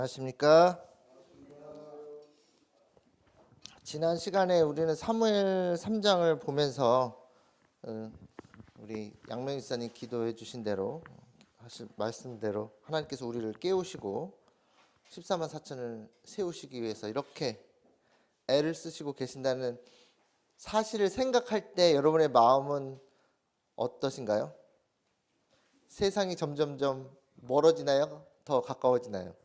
안녕하십니까? 지난 시간에 우리는 사무엘 3장을 보면서 우리 양명 이사님 기도해 주신 대로 하신 말씀대로 하나님께서 우리를 깨우시고 14만 4천을 세우시기 위해서 이렇게 애를 쓰시고 계신다는 사실을 생각할 때 여러분의 마음은 어떠신가요? 세상이 점점점 멀어지나요? 더 가까워지나요?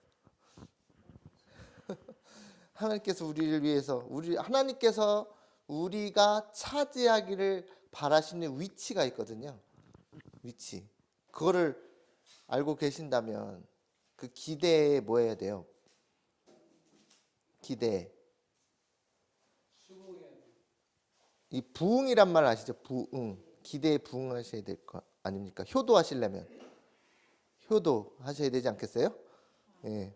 하나님께서 우리를 위해서 하나님께서 우리가 차지하기를 바라시는 위치가 있거든요. 위치. 그거를 알고 계신다면 그 기대에 뭐 해야 돼요? 기대. 이 부응이란 말 아시죠? 부응. 기대에 부응하셔야 될 거 아닙니까? 효도하시려면 효도하셔야 되지 않겠어요? 예.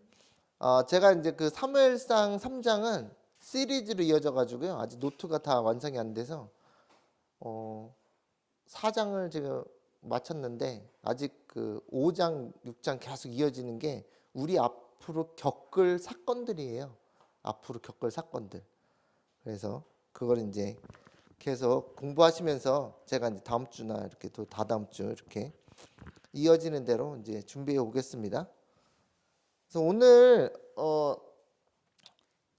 제가 이제 그 사무엘상 3장은 시리즈로 이어져 가지고요. 아직 노트가 다 완성이 안 돼서 4장을 제가 마쳤는데 아직 그 5장, 6장 계속 이어지는 게 우리 앞으로 겪을 사건들이에요. 앞으로 겪을 사건들. 그래서 그걸 이제 계속 공부하시면서 제가 이제 다음 주나 이렇게 또 다다음 주 이렇게 이어지는 대로 이제 준비해 오겠습니다. 그래서 오늘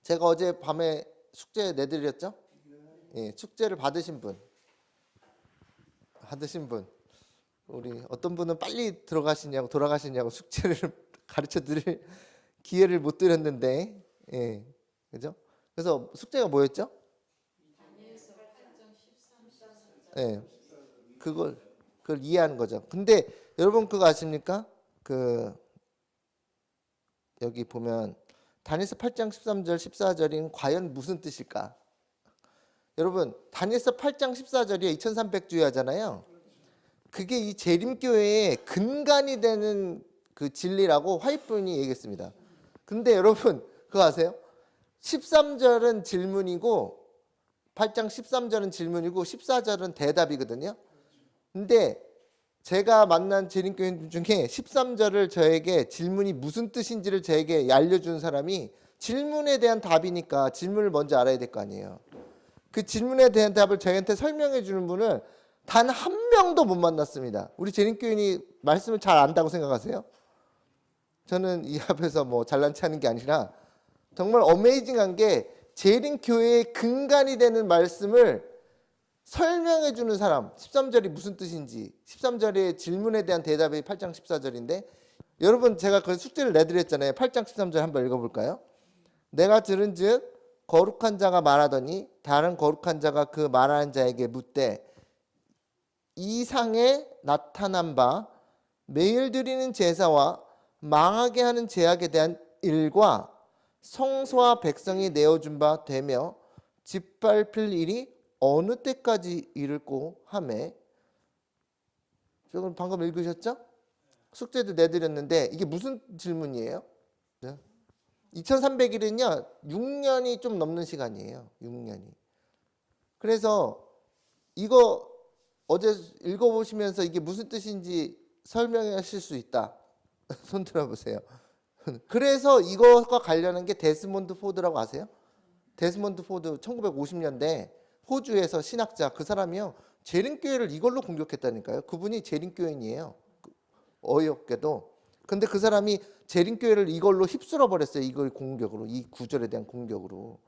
제가 어제 밤에 숙제 내드렸죠? 예, 숙제를 받으신 분, 우리 어떤 분은 빨리 돌아가시냐고 숙제를 가르쳐 드릴 기회를 못 드렸는데, 예, 그죠? 그래서 숙제가 뭐였죠? 예, 그걸 이해하는 거죠. 근데 여러분 그거 아십니까? 여기 보면 다니엘서 8장 13절 14절인 과연 무슨 뜻일까? 여러분 다니엘서 8장 14절이 2300주의 하잖아요. 그게 이 재림교회의 근간이 되는 그 진리라고 화이트분이 얘기했습니다. 근데 여러분 그거 아세요? 13절은 질문이고 8장 13절은 질문이고 14절은 대답이거든요. 근데 제가 만난 재림교인 중에 13절을 저에게 질문이 무슨 뜻인지를 저에게 알려준 사람이 질문에 대한 답이니까 질문을 먼저 알아야 될 거 아니에요. 그 질문에 대한 답을 저희한테 설명해 주는 분을 단 한 명도 못 만났습니다. 우리 재림교인이 말씀을 잘 안다고 생각하세요? 저는 이 앞에서 뭐 잘난 체 하는 게 아니라 정말 어메이징한 게 재림교회의 근간이 되는 말씀을 설명해 주는 사람, 13절이 무슨 뜻인지, 13절의 질문에 대한 대답이 8장 14절인데 여러분 제가 그 숙제를 내드렸잖아요. 8장 13절 한번 읽어볼까요? 내가 들은즉 거룩한 자가 말하더니 다른 거룩한 자가 그 말하는 자에게 묻되 이상에 나타난 바 매일 드리는 제사와 망하게 하는 제약에 대한 일과 성소와 백성이 내어준 바 되며 짓밟힐 일이 어느 때까지 이를꼬 하매. 조금 방금 읽으셨죠? 숙제도 내드렸는데 이게 무슨 질문이에요? 네? 2300일은요 6년이 좀 넘는 시간이에요. 6년이. 그래서 이거 어제 읽어보시면서 이게 무슨 뜻인지 설명하실 수 있다. 손 들어보세요. 그래서 이것과 관련한 게 데스몬드 포드라고 아세요? 데스몬드 포드 1950년대 호주에서 신학자 그 사람이요 재림교회를 이걸로 공격했다니까요. 그분이 재림교인이에요. 어이없게도. 근데 그 사람이 재림교회를 이걸로 휩쓸어 버렸어요. 이걸 공격으로, 이 구절에 대한 공격으로.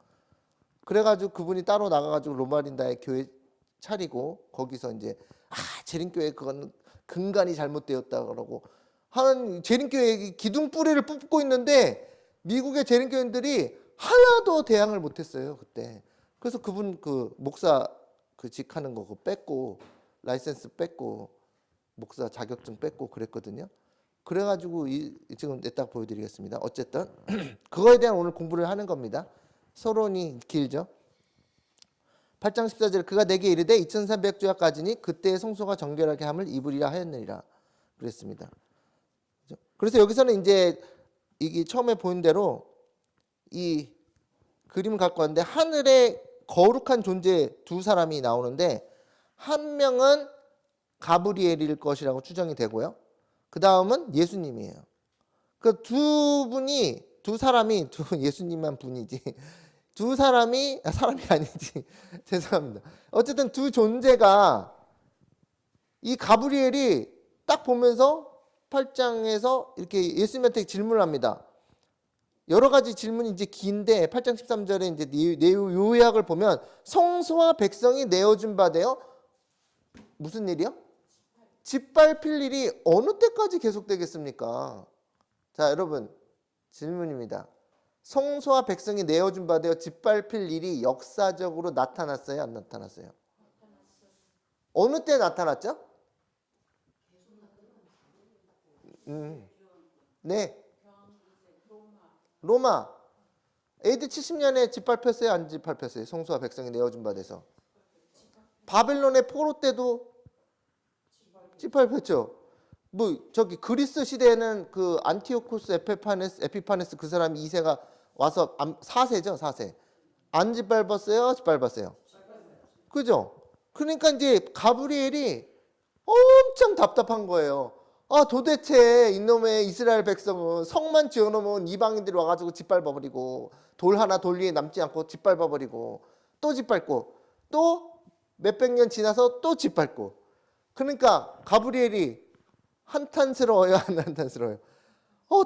그래가지고 그분이 따로 나가가지고 로마린다의 교회 차리고 거기서 이제 재림교회 그건 근간이 잘못되었다 그러고 하는 재림교회 기둥 뿌리를 뽑고 있는데 미국의 재림교인들이 하나도 대항을 못했어요 그때. 그래서 그분 그 목사 그 직하는 거 그거 뺐고 라이센스 뺐고 목사 자격증 뺐고 그랬거든요. 그래가지고 지금 딱 보여드리겠습니다. 어쨌든 그거에 대한 오늘 공부를 하는 겁니다. 서론이 길죠. 8장 14절 그가 내게 이르되 2300주야까지니 그때의 성소가 정결하게 함을 입으리라 하였느니라 그랬습니다. 그래서 여기서는 이제 이게 처음에 보인 대로 이 그림을 갖고 왔는데 하늘에 거룩한 존재 두 사람이 나오는데 한 명은 가브리엘일 것이라고 추정이 되고요. 그 다음은 예수님이에요. 그 두 분이 두 사람이 예수님만 분이지. 두 사람이 사람이 아니지. 죄송합니다. 어쨌든 두 존재가 이 가브리엘이 딱 보면서 8장에서 이렇게 예수님한테 질문을 합니다. 여러 가지 질문이 이제 긴데 8장 13절에 이제 내용 요약을 보면 성소와 백성이 내어준 바 되어 무슨 일이요? 짓밟힐 일이 어느 때까지 계속되겠습니까? 자, 여러분 질문입니다. 성소와 백성이 내어준 바 되어 짓밟힐 일이 역사적으로 나타났어요? 안 나타났어요? 어느 때 나타났죠? 네. 로마. AD 70년에 짓밟혔어요? 안 짓밟혔어요? 성소와 백성이 내어준 바 돼서. 바벨론의 포로 때도 짓밟혔죠. 뭐 저기 그리스 시대에는 그 안티오코스 에피파네스 그 사람 2세가 와서 4세죠, 4세. 안 짓밟았어요? 짓밟았어요? 그죠? 그러니까 이제 가브리엘이 엄청 답답한 거예요. 아, 도대체 이놈의 이스라엘 백성은 성만 지어놓으면 이방인들이 와가지고 짓밟아버리고 돌 하나 돌 위에 남지 않고 짓밟아버리고 또 짓밟고 또 몇백 년 지나서 또 짓밟고. 그러니까 가브리엘이 한탄스러워요, 안 한탄스러워요?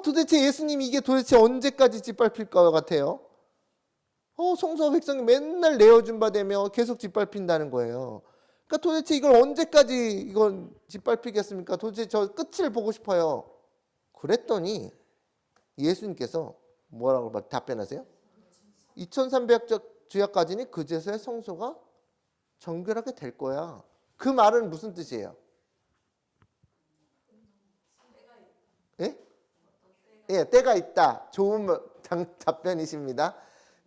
도대체 예수님 이게 도대체 언제까지 짓밟힐 것 같아요? 성소와 백성이 맨날 내어준 바 되며 계속 짓밟힌다는 거예요. 그러니까 도대체 이걸 언제까지 이건 짓밟히겠습니까? 도대체 저 끝을 보고 싶어요. 그랬더니 예수님께서 뭐라고 답변하세요? 2300주야까지는 그제서야 성소가 정결하게 될 거야. 그 말은 무슨 뜻이에요? 예? 예, 때가 있다. 좋은 답변이십니다.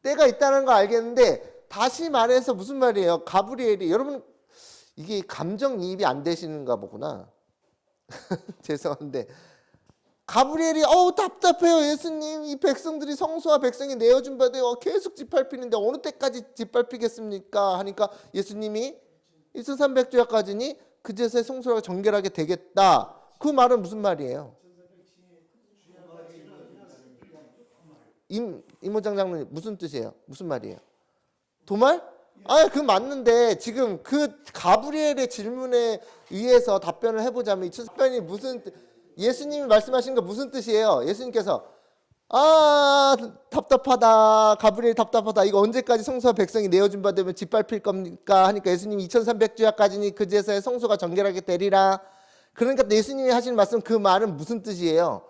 때가 있다는 거 알겠는데 다시 말해서 무슨 말이에요? 가브리엘이 여러분 이게 감정이입이 안 되시는가 보구나. 죄송한데 가브리엘이 답답해요. 예수님 이 백성들이 성소와 백성이 내어준 바 되어 계속 짓밟히는데 어느 때까지 짓밟히겠습니까? 하니까 예수님이 2300주야까지니 그제서야 성소가 정결하게 되겠다. 그 말은 무슨 말이에요? 이모장 장로님 무슨 뜻이에요? 무슨 말이에요? 도말? 그 맞는데 지금 그 가브리엘의 질문에 의해서 답변을 해보자면 이 답변이 무슨 예수님이 말씀하신 거 무슨 뜻이에요? 예수님께서 답답하다. 가브리엘 답답하다. 이거 언제까지 성소와 백성이 내어준 바 되면 짓밟힐 겁니까? 하니까 예수님이 2300주야까지니 그제서야 성소가 정결하게 되리라. 그러니까 예수님이 하신 말씀 그 말은 무슨 뜻이에요?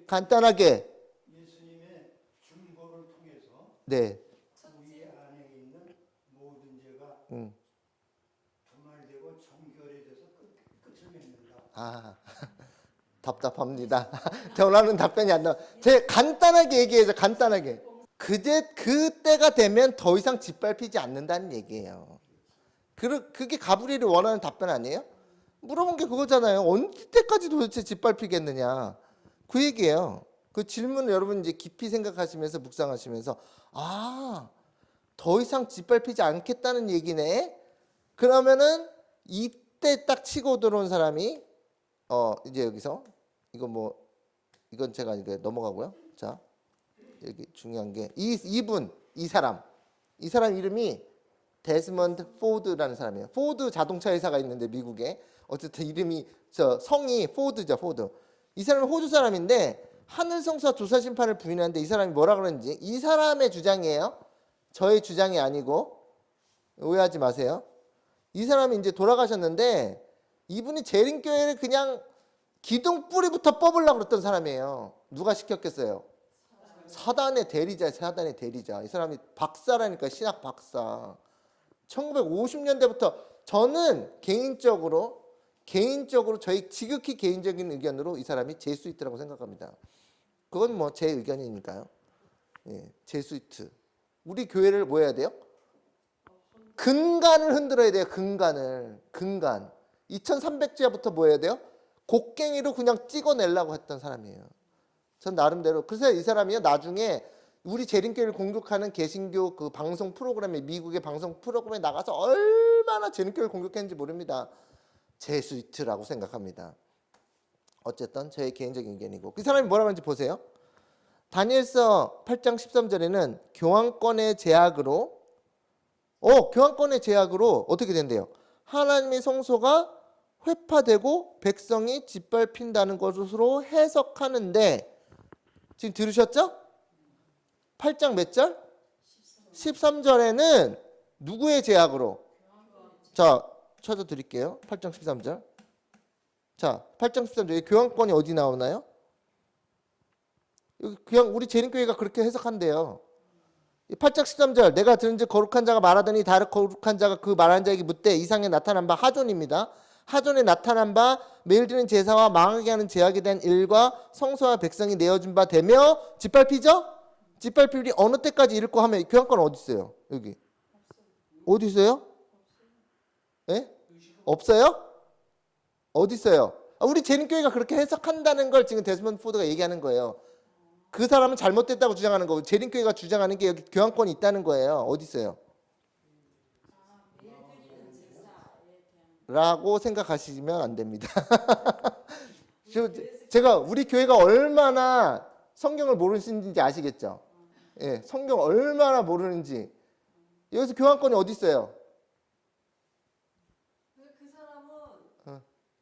간단하게 예수님의 중보를 통해서 네. 우리 안에 있는 모든 죄가 도말되고 정결해져서 끝을 맺는다. 답답합니다. 전하는 답변이 안 나와. 제 간단하게 얘기해줘. 간단하게. 그때가 되면 더 이상 짓밟히지 않는다는 얘기예요. 그게 가브리엘이 원하는 답변 아니에요? 물어본 게 그거잖아요. 언제까지 도대체 짓밟히겠느냐. 그 얘기예요. 그 질문을 여러분 이제 깊이 생각하시면서 묵상하시면서 더 이상 짓밟히지 않겠다는 얘기네. 그러면은 이때 딱 치고 들어온 사람이 이제 여기서 이건 제가 이제 넘어가고요. 자, 여기 중요한 게 이 사람 이름이 데스먼드 포드라는 사람이에요. 포드 자동차 회사가 있는데 미국에 어쨌든 이름이 성이 포드죠, 포드. 이 사람은 호주 사람인데 하늘 성소와 조사 심판을 부인하는데 이 사람이 뭐라 그러는지 이 사람의 주장이에요. 저의 주장이 아니고 오해하지 마세요. 이 사람이 이제 돌아가셨는데 이분이 재림교회를 그냥 기둥 뿌리부터 뽑으려고 그랬던 사람이에요. 누가 시켰겠어요? 사단의 대리자. 이 사람이 박사라니까, 신학 박사. 1950년대부터 저는 개인적으로 저희 지극히 개인적인 의견으로 이 사람이 제수이트라고 생각합니다. 그건 뭐 제 의견이니까요. 예, 제수이트. 우리 교회를 뭐 해야 돼요? 근간을 흔들어야 돼요. 근간. 2300주야부터 뭐 해야 돼요? 곡괭이로 그냥 찍어내려고 했던 사람이에요. 전 나름대로. 그래서 이 사람이요 나중에 우리 재림교회를 공격하는 개신교 그 방송 프로그램에 미국의 방송 프로그램에 나가서 얼마나 재림교회를 공격했는지 모릅니다. 제수이트라고 생각합니다. 어쨌든 제 개인적인 의견이고 그 사람이 뭐라고 하는지 보세요. 다니엘서 8장 13절에는 교환권의 제약으로 어떻게 된대요? 하나님의 성소가 회파되고 백성이 짓밟힌다는 것으로 해석하는데 지금 들으셨죠? 8장 몇 절? 13절에는 누구의 제약으로? 자, 찾아드릴게요. 8장 13절. 자, 8장 13절에 교환권이 어디 나오나요? 그냥 우리 재림교회가 그렇게 해석한대요. 8장 13절 내가 들은즉 거룩한 자가 말하더니 다른 거룩한 자가 그 말한 자에게 묻되 이상에 나타난 바 하존입니다. 하존에 나타난 바 매일 드리는 제사와 망하게 하는 제약에 대한 일과 성소와 백성이 내어준 바 되며 짓밟히죠? 짓밟힐이 어느 때까지 이를 거 하면 교환권은 어디 있어요? 여기 어디 있어요? 예? 없어요? 어디 있어요? 우리 재림교회가 그렇게 해석한다는 걸 지금 데스몬드 포드가 얘기하는 거예요. 그 사람은 잘못됐다고 주장하는 거고 재림교회가 주장하는 게 여기 교환권이 있다는 거예요. 어디 있어요? 라고 생각하시면 안 됩니다. 제가 우리 교회가 얼마나 성경을 모르시는지 아시겠죠? 예, 성경 얼마나 모르는지. 여기서 교환권이 어디 있어요? 그 사람은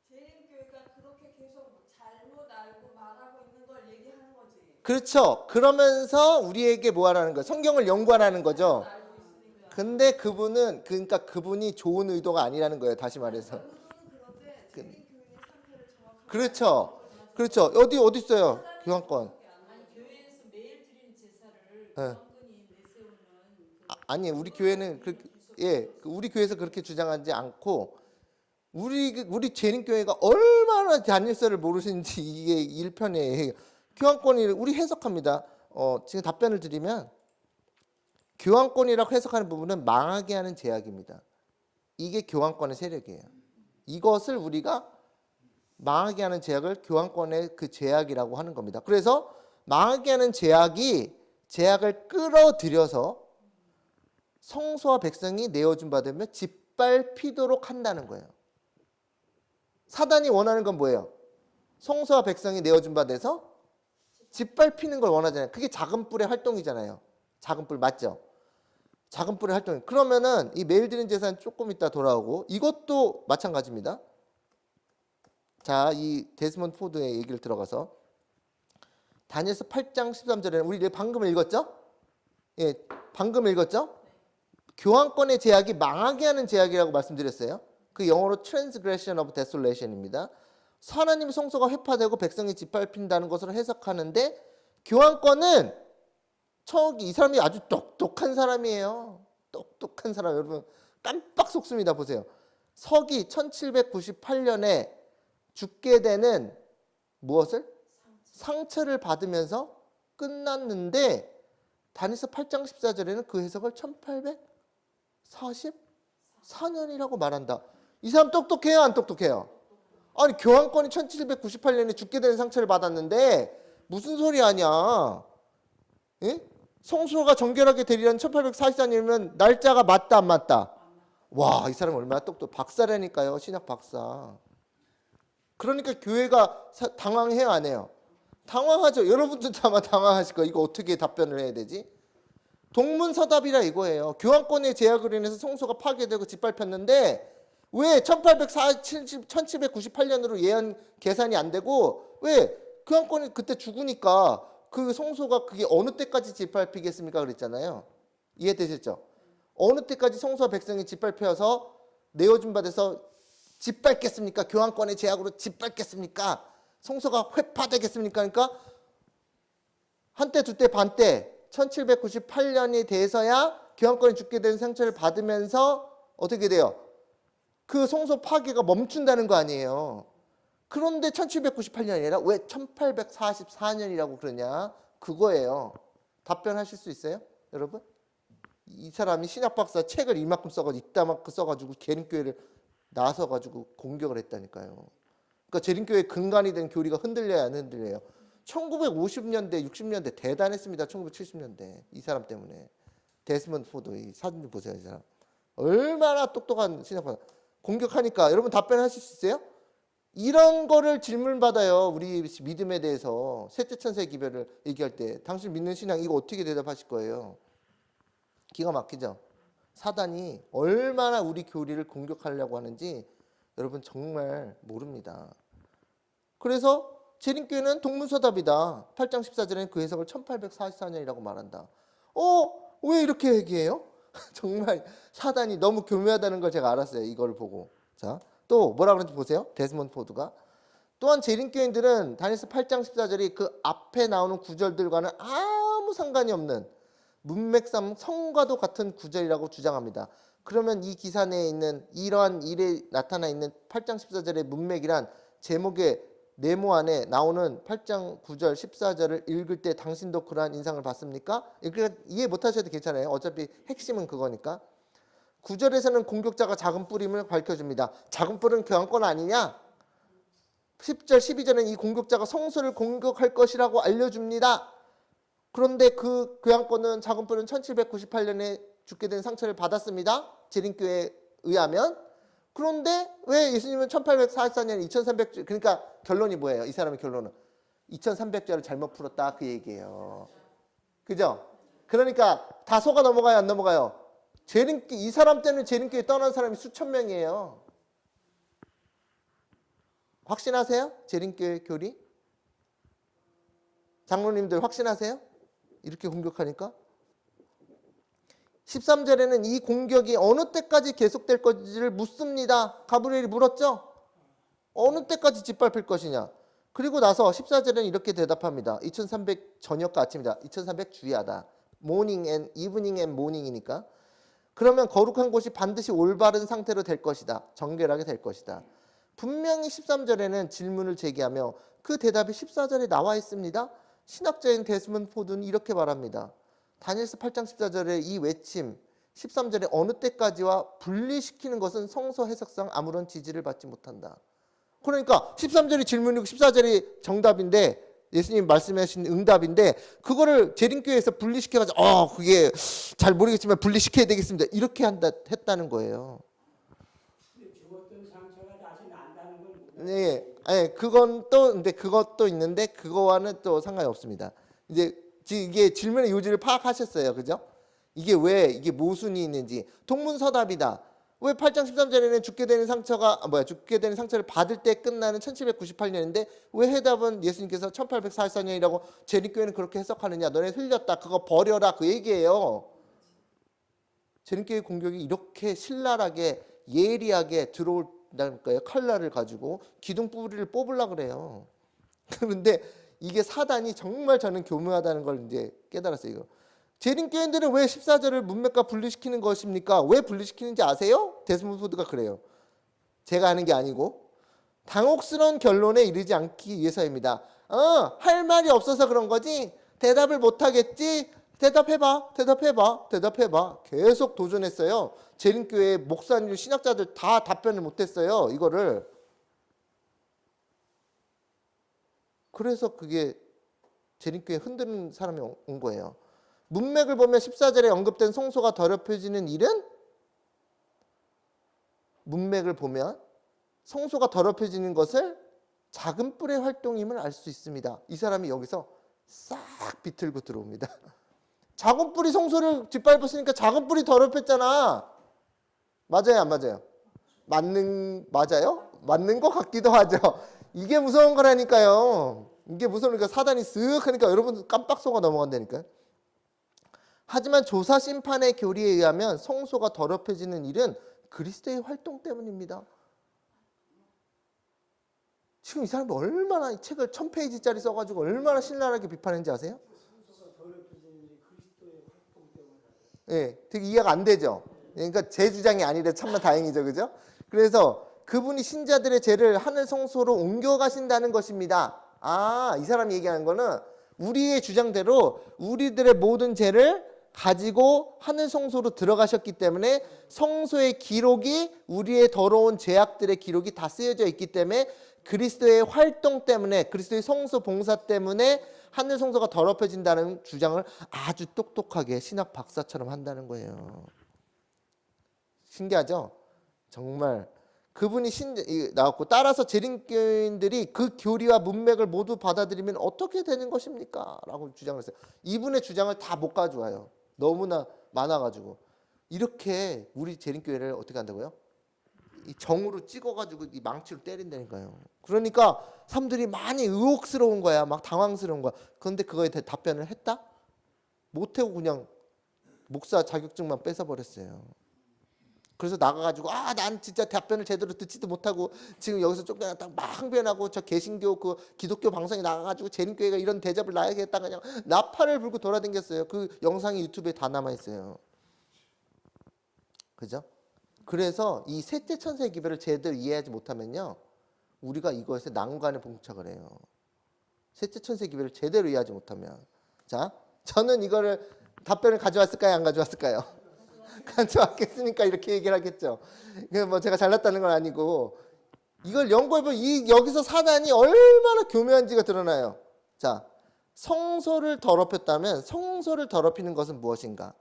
재림교회가 그렇게 계속 잘못 알고 말하고 있는 걸 얘기하는 거지. 그렇죠. 그러면서 우리에게 뭐 하라는 거예요? 성경을 연구하라는 거죠. 알고 있으니까. 근데 그분이 좋은 의도가 아니라는 거예요. 다시 말해서. 의도는 그런데 재림교회의 상태를 정확하게 그렇죠. 그렇죠. 어디 있어요? 교환권. 아니 교회에서 매일 드리는 제사를 네. 교환권이 내세우는 아니 우리 교회는 우리 교회에서 그렇게 주장하지 않고 우리 재림교회가 얼마나 다니엘서를 모르시는지 이게 1편에 교환권이 우리 해석합니다. 지금 답변을 드리면 교환권이라고 해석하는 부분은 망하게 하는 제약입니다. 이게 교환권의 세력이에요. 이것을 우리가 망하게 하는 제약을 교환권의 그 제약이라고 하는 겁니다. 그래서 망하게 하는 제약을 끌어들여서 성소와 백성이 내어준 바 되면 짓밟히도록 한다는 거예요. 사단이 원하는 건 뭐예요? 성소와 백성이 내어준 바 돼서 짓밟히는 걸 원하잖아요. 그게 작은 뿔의 활동이잖아요. 작은 뿔 맞죠? 작은 뿔의 활동. 그러면은 이 매일 드리는 제사는 조금 이따 돌아오고 이것도 마찬가지입니다. 자, 이 데스몬드 포드의 얘기를 들어가서 다니엘서 8장 13절에는 우리 방금 읽었죠? 예, 방금 읽었죠? 교환권의 제약이 망하게 하는 제약이라고 말씀드렸어요. 그 영어로 transgression of desolation입니다. 하나님의 성소가 회파되고 백성이 짓밟힌다는 것으로 해석하는데 교환권은 이 사람이 아주 똑똑한 사람이에요. 똑똑한 사람. 여러분 깜빡 속습니다. 보세요. 서기 1798년에 죽게 되는 무엇을? 상처를 받으면서 끝났는데 다니엘서 8장 14절에는 그 해석을 1844년이라고 말한다. 이 사람 똑똑해요? 안 똑똑해요? 아니 교환권이 1798년에 죽게 되는 상처를 받았는데 무슨 소리 하냐? 예? 성소가 정결하게 되리라는 1844년이면 날짜가 맞다 안 맞다? 와, 이 사람 얼마나 박사라니까요. 신학 박사. 그러니까 교회가 당황해요 안 해요? 당황하죠. 여러분도 아마 당황하실 거예요. 이거 어떻게 답변을 해야 되지? 동문서답이라 이거예요. 교환권의 제약으로 인해서 성소가 파괴되고 짓밟혔는데 왜 1798년으로 예언 계산이 안 되고 왜 교환권이 그때 죽으니까 그 성소가 그게 어느 때까지 짓밟히겠습니까? 그랬잖아요. 이해되셨죠? 어느 때까지 성소와 백성이 짓밟혀서 내어준 바 돼서 짓밟겠습니까? 교환권의 제약으로 짓밟겠습니까? 성소가 회파되겠습니까? 그러니까 한때 두때 반때 1798년이 돼서야 교환권이 죽게 된 상처를 받으면서 어떻게 돼요? 그 성소 파괴가 멈춘다는 거 아니에요. 그런데 1798년이 아니라 왜 1844년이라고 그러냐? 그거예요. 답변하실 수 있어요? 여러분? 이 사람이 신학 박사 책을 이만큼 써가지고 이따만큼 써가지고 재림교회를 나서가지고 공격을 했다니까요. 그러니까 재림교회 근간이 된 교리가 흔들려야 안 흔들려요. 1950년대, 60년대 대단했습니다. 1970년대 이 사람 때문에. 데스몬드 포드 이 사진 좀 보세요. 이 사람 얼마나 똑똑한 신학파. 공격하니까 여러분 답변하실 수 있어요? 이런 거를 질문받아요. 우리 믿음에 대해서 셋째 천사의 기별을 얘기할 때 당신 믿는 신앙 이거 어떻게 대답하실 거예요? 기가 막히죠? 사단이 얼마나 우리 교리를 공격하려고 하는지 여러분 정말 모릅니다. 그래서 재림교회는 동문서답이다. 8장 14절에는 그 해석을 1844년이라고 말한다. 왜 이렇게 얘기해요? 정말 사단이 너무 교묘하다는 걸 제가 알았어요. 이걸 보고. 자, 또 뭐라 그런지 보세요. 데스몬드 포드가. 또한 재림교인들은 다니엘서 8장 14절이 그 앞에 나오는 구절들과는 아무 상관이 없는 문맥상 성과도 같은 구절이라고 주장합니다. 그러면 이 기사 내에 있는 이러한 일에 나타나 있는 8장 14절의 문맥이란 제목의 네모 안에 나오는 8장 9절 14절을 읽을 때 당신도 그러한 인상을 받습니까? 그러니까 이해 못하셔도 괜찮아요. 어차피 핵심은 그거니까. 9절에서는 공격자가 작은 뿔임을 밝혀줍니다. 작은 뿔은 교환권 아니냐? 10절 12절은 이 공격자가 성소를 공격할 것이라고 알려줍니다. 그런데 그 교환권은 작은 뿔은 1798년에 죽게 된 상처를 받았습니다. 재림교회에 의하면. 그런데 왜 예수님은 1844년 2300절 그러니까 결론이 뭐예요? 이 사람의 결론은 2300절을 잘못 풀었다 그 얘기예요. 그죠? 그러니까 다 속아 넘어가요 안 넘어가요? 이 사람 때문에 재림교회 떠난 사람이 수천 명이에요. 확신하세요? 재림교회 교리? 장로님들 확신하세요? 이렇게 공격하니까? 13절에는 이 공격이 어느 때까지 계속될 것인지를 묻습니다. 가브리엘이 물었죠? 어느 때까지 짓밟힐 것이냐? 그리고 나서 14절에는 이렇게 대답합니다. 2300 저녁과 아침이다. 2300 주야다. 모닝 앤 이브닝 앤 모닝이니까. 그러면 거룩한 곳이 반드시 올바른 상태로 될 것이다. 정결하게 될 것이다. 분명히 13절에는 질문을 제기하며 그 대답이 14절에 나와 있습니다. 신학자인 데스몬드 포드는 이렇게 말합니다. 다니엘서 8장 14절의 이 외침 13절에 어느 때까지와 분리시키는 것은 성서 해석상 아무런 지지를 받지 못한다. 그러니까 13절이 질문이고 14절이 정답인데 예수님 말씀하신 응답인데 그거를 재림교회에서 분리시켜가지고 그게 잘 모르겠지만 분리시켜야 되겠습니다. 이렇게 했다는 거예요. 죽었던 상처가 다시 난다는 건 네, 그건 또 근데 그것도 있는데 그거와는 또 상관이 없습니다. 이제 이게 질문의 요지를 파악하셨어요, 그죠? 이게 왜 이게 모순이 있는지 동문서답이다. 왜 8장 13절에는 죽게 되는 상처를 받을 때 끝나는 1798년인데 왜 해답은 예수님께서 1844년이라고 재림교회는 그렇게 해석하느냐? 너네 흘렸다. 그거 버려라. 그 얘기예요. 재림교회 공격이 이렇게 신랄하게 예리하게 들어온다는 거예요. 칼날을 가지고 기둥 뿌리를 뽑으려고 그래요. 그런데 이게 사단이 정말 저는 교묘하다는 걸 이제 깨달았어요. 이거. 재림교인들은 왜 14절을 문맥과 분리시키는 것입니까? 왜 분리시키는지 아세요? 데스몬드 포드가 그래요. 제가 아는 게 아니고 당혹스러운 결론에 이르지 않기 위해서입니다. 할 말이 없어서 그런 거지 대답을 못하겠지? 대답해봐. 계속 도전했어요. 재림교회 목사님, 신학자들 다 답변을 못했어요. 이거를. 그래서 그게 재림교회 흔드는 사람이 온 거예요. 문맥을 보면 14절에 언급된 성소가 더럽혀지는 일은 문맥을 보면 성소가 더럽혀지는 것을 작은 뿔의 활동임을 알 수 있습니다. 이 사람이 여기서 싹 비틀고 들어옵니다. 작은 뿔이 성소를 짓밟았으니까 작은 뿔이 더럽혔잖아. 맞아요, 안 맞아요? 맞아요? 맞는 것 같기도 하죠. 이게 무서운 거라니까요. 이게 무서우니까 사단이 쓱 하니까 여러분 깜빡 속아 넘어간다니까요. 하지만 조사 심판의 교리에 의하면 성소가 더럽혀지는 일은 그리스도의 활동 때문입니다. 지금 이 사람이 얼마나 이 책을 1000페이지짜리 써가지고 얼마나 신랄하게 비판했는지 아세요? 성소가 더럽혀지는 일이 그리스도의 활동 때문이다. 예, 되게 이해가 안 되죠. 그러니까 제 주장이 아니라 참나 다행이죠, 그죠? 그래서 그분이 신자들의 죄를 하늘 성소로 옮겨가신다는 것입니다. 이 사람이 얘기하는 거는 우리의 주장대로 우리들의 모든 죄를 가지고 하늘 성소로 들어가셨기 때문에 성소의 기록이 우리의 더러운 죄악들의 기록이 다 쓰여져 있기 때문에 그리스도의 활동 때문에 그리스도의 성소 봉사 때문에 하늘 성소가 더럽혀진다는 주장을 아주 똑똑하게 신학 박사처럼 한다는 거예요. 신기하죠? 정말 그분이 나왔고 따라서 재림교인들이 그 교리와 문맥을 모두 받아들이면 어떻게 되는 것입니까? 라고 주장을 했어요. 이분의 주장을 다 못 가져와요. 너무나 많아가지고. 이렇게 우리 재림교회를 어떻게 한다고요? 이 정으로 찍어가지고 이 망치로 때린다니까요. 그러니까 사람들이 많이 의혹스러운 거야. 막 당황스러운 거야. 그런데 그거에 대해 답변을 했다? 못하고 그냥 목사 자격증만 뺏어버렸어요. 그래서 나가가지고 난 진짜 답변을 제대로 듣지도 못하고 지금 여기서 쫓겨났다 막 항변하고 저 개신교 그 기독교 방송에 나가가지고 재림교회가 이런 대접을 놔야겠다 그냥 나팔을 불고 돌아다녔어요. 그 영상이 유튜브에 다 남아있어요. 그죠? 그래서 이 셋째 천사의 기별을 제대로 이해하지 못하면요 우리가 이것에 난관에 봉착을 해요. 셋째 천사의 기별을 제대로 이해하지 못하면. 자, 저는 이거를 답변을 가져왔을까요? 안 가져왔을까요? 가져왔겠으니까 이렇게 얘기를 하겠죠. 뭐 제가 잘났다는 건 아니고 이걸 연구해보면 여기서 사단이 얼마나 교묘한지가 드러나요. 자, 성소를 더럽혔다면 성소를 더럽히는 것은 무엇인가?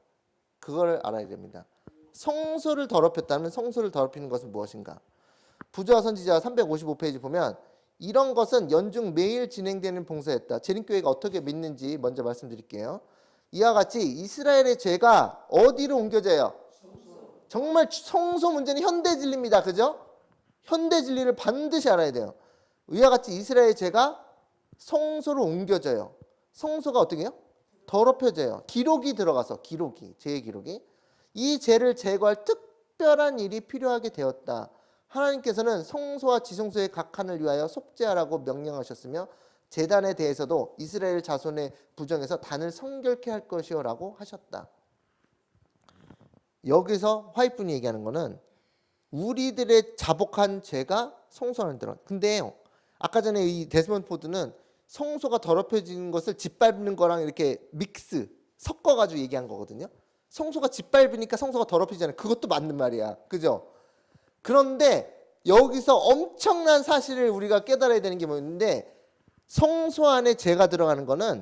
그걸 알아야 됩니다. 성소를 더럽혔다면 성소를 더럽히는 것은 무엇인가? 부조와 선지자 355페이지 보면 이런 것은 연중 매일 진행되는 봉사였다. 재림교회가 어떻게 믿는지 먼저 말씀드릴게요. 이와 같이 이스라엘의 죄가 어디로 옮겨져요? 정말 성소 문제는 현대 진리입니다. 그죠? 현대 진리를 반드시 알아야 돼요. 이와 같이 이스라엘의 죄가 성소로 옮겨져요. 성소가 어떻게 해요? 더럽혀져요. 기록이 들어가서 죄의 기록이. 이 죄를 제거할 특별한 일이 필요하게 되었다. 하나님께서는 성소와 지성소의 각 칸을 위하여 속죄하라고 명령하셨으며 제단에 대해서도 이스라엘 자손의 부정에서 단을 성결케 할 것이요라고 하셨다. 여기서 화이트분이 얘기하는 거는 우리들의 자복한 죄가 성소 안에 들어. 근데 아까 전에 이 데스몬드 포드는 성소가 더럽혀지는 것을 짓밟는 거랑 이렇게 섞어가지고 얘기한 거거든요. 성소가 짓밟으니까 성소가 더럽히잖아요. 그것도 맞는 말이야. 그죠? 그런데 여기서 엄청난 사실을 우리가 깨달아야 되는 게 뭐였는데 성소 안에 죄가 들어가는 거는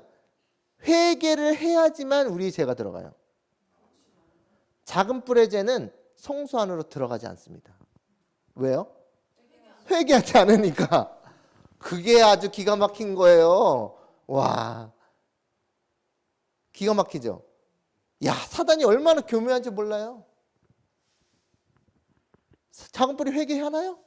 회개를 해야지만 우리 죄가 들어가요. 작은 뿔의 죄는 성소 안으로 들어가지 않습니다. 왜요? 회개하지 않으니까. 그게 아주 기가 막힌 거예요. 와, 기가 막히죠. 야, 사단이 얼마나 교묘한지 몰라요. 작은 뿔이 회개하나요?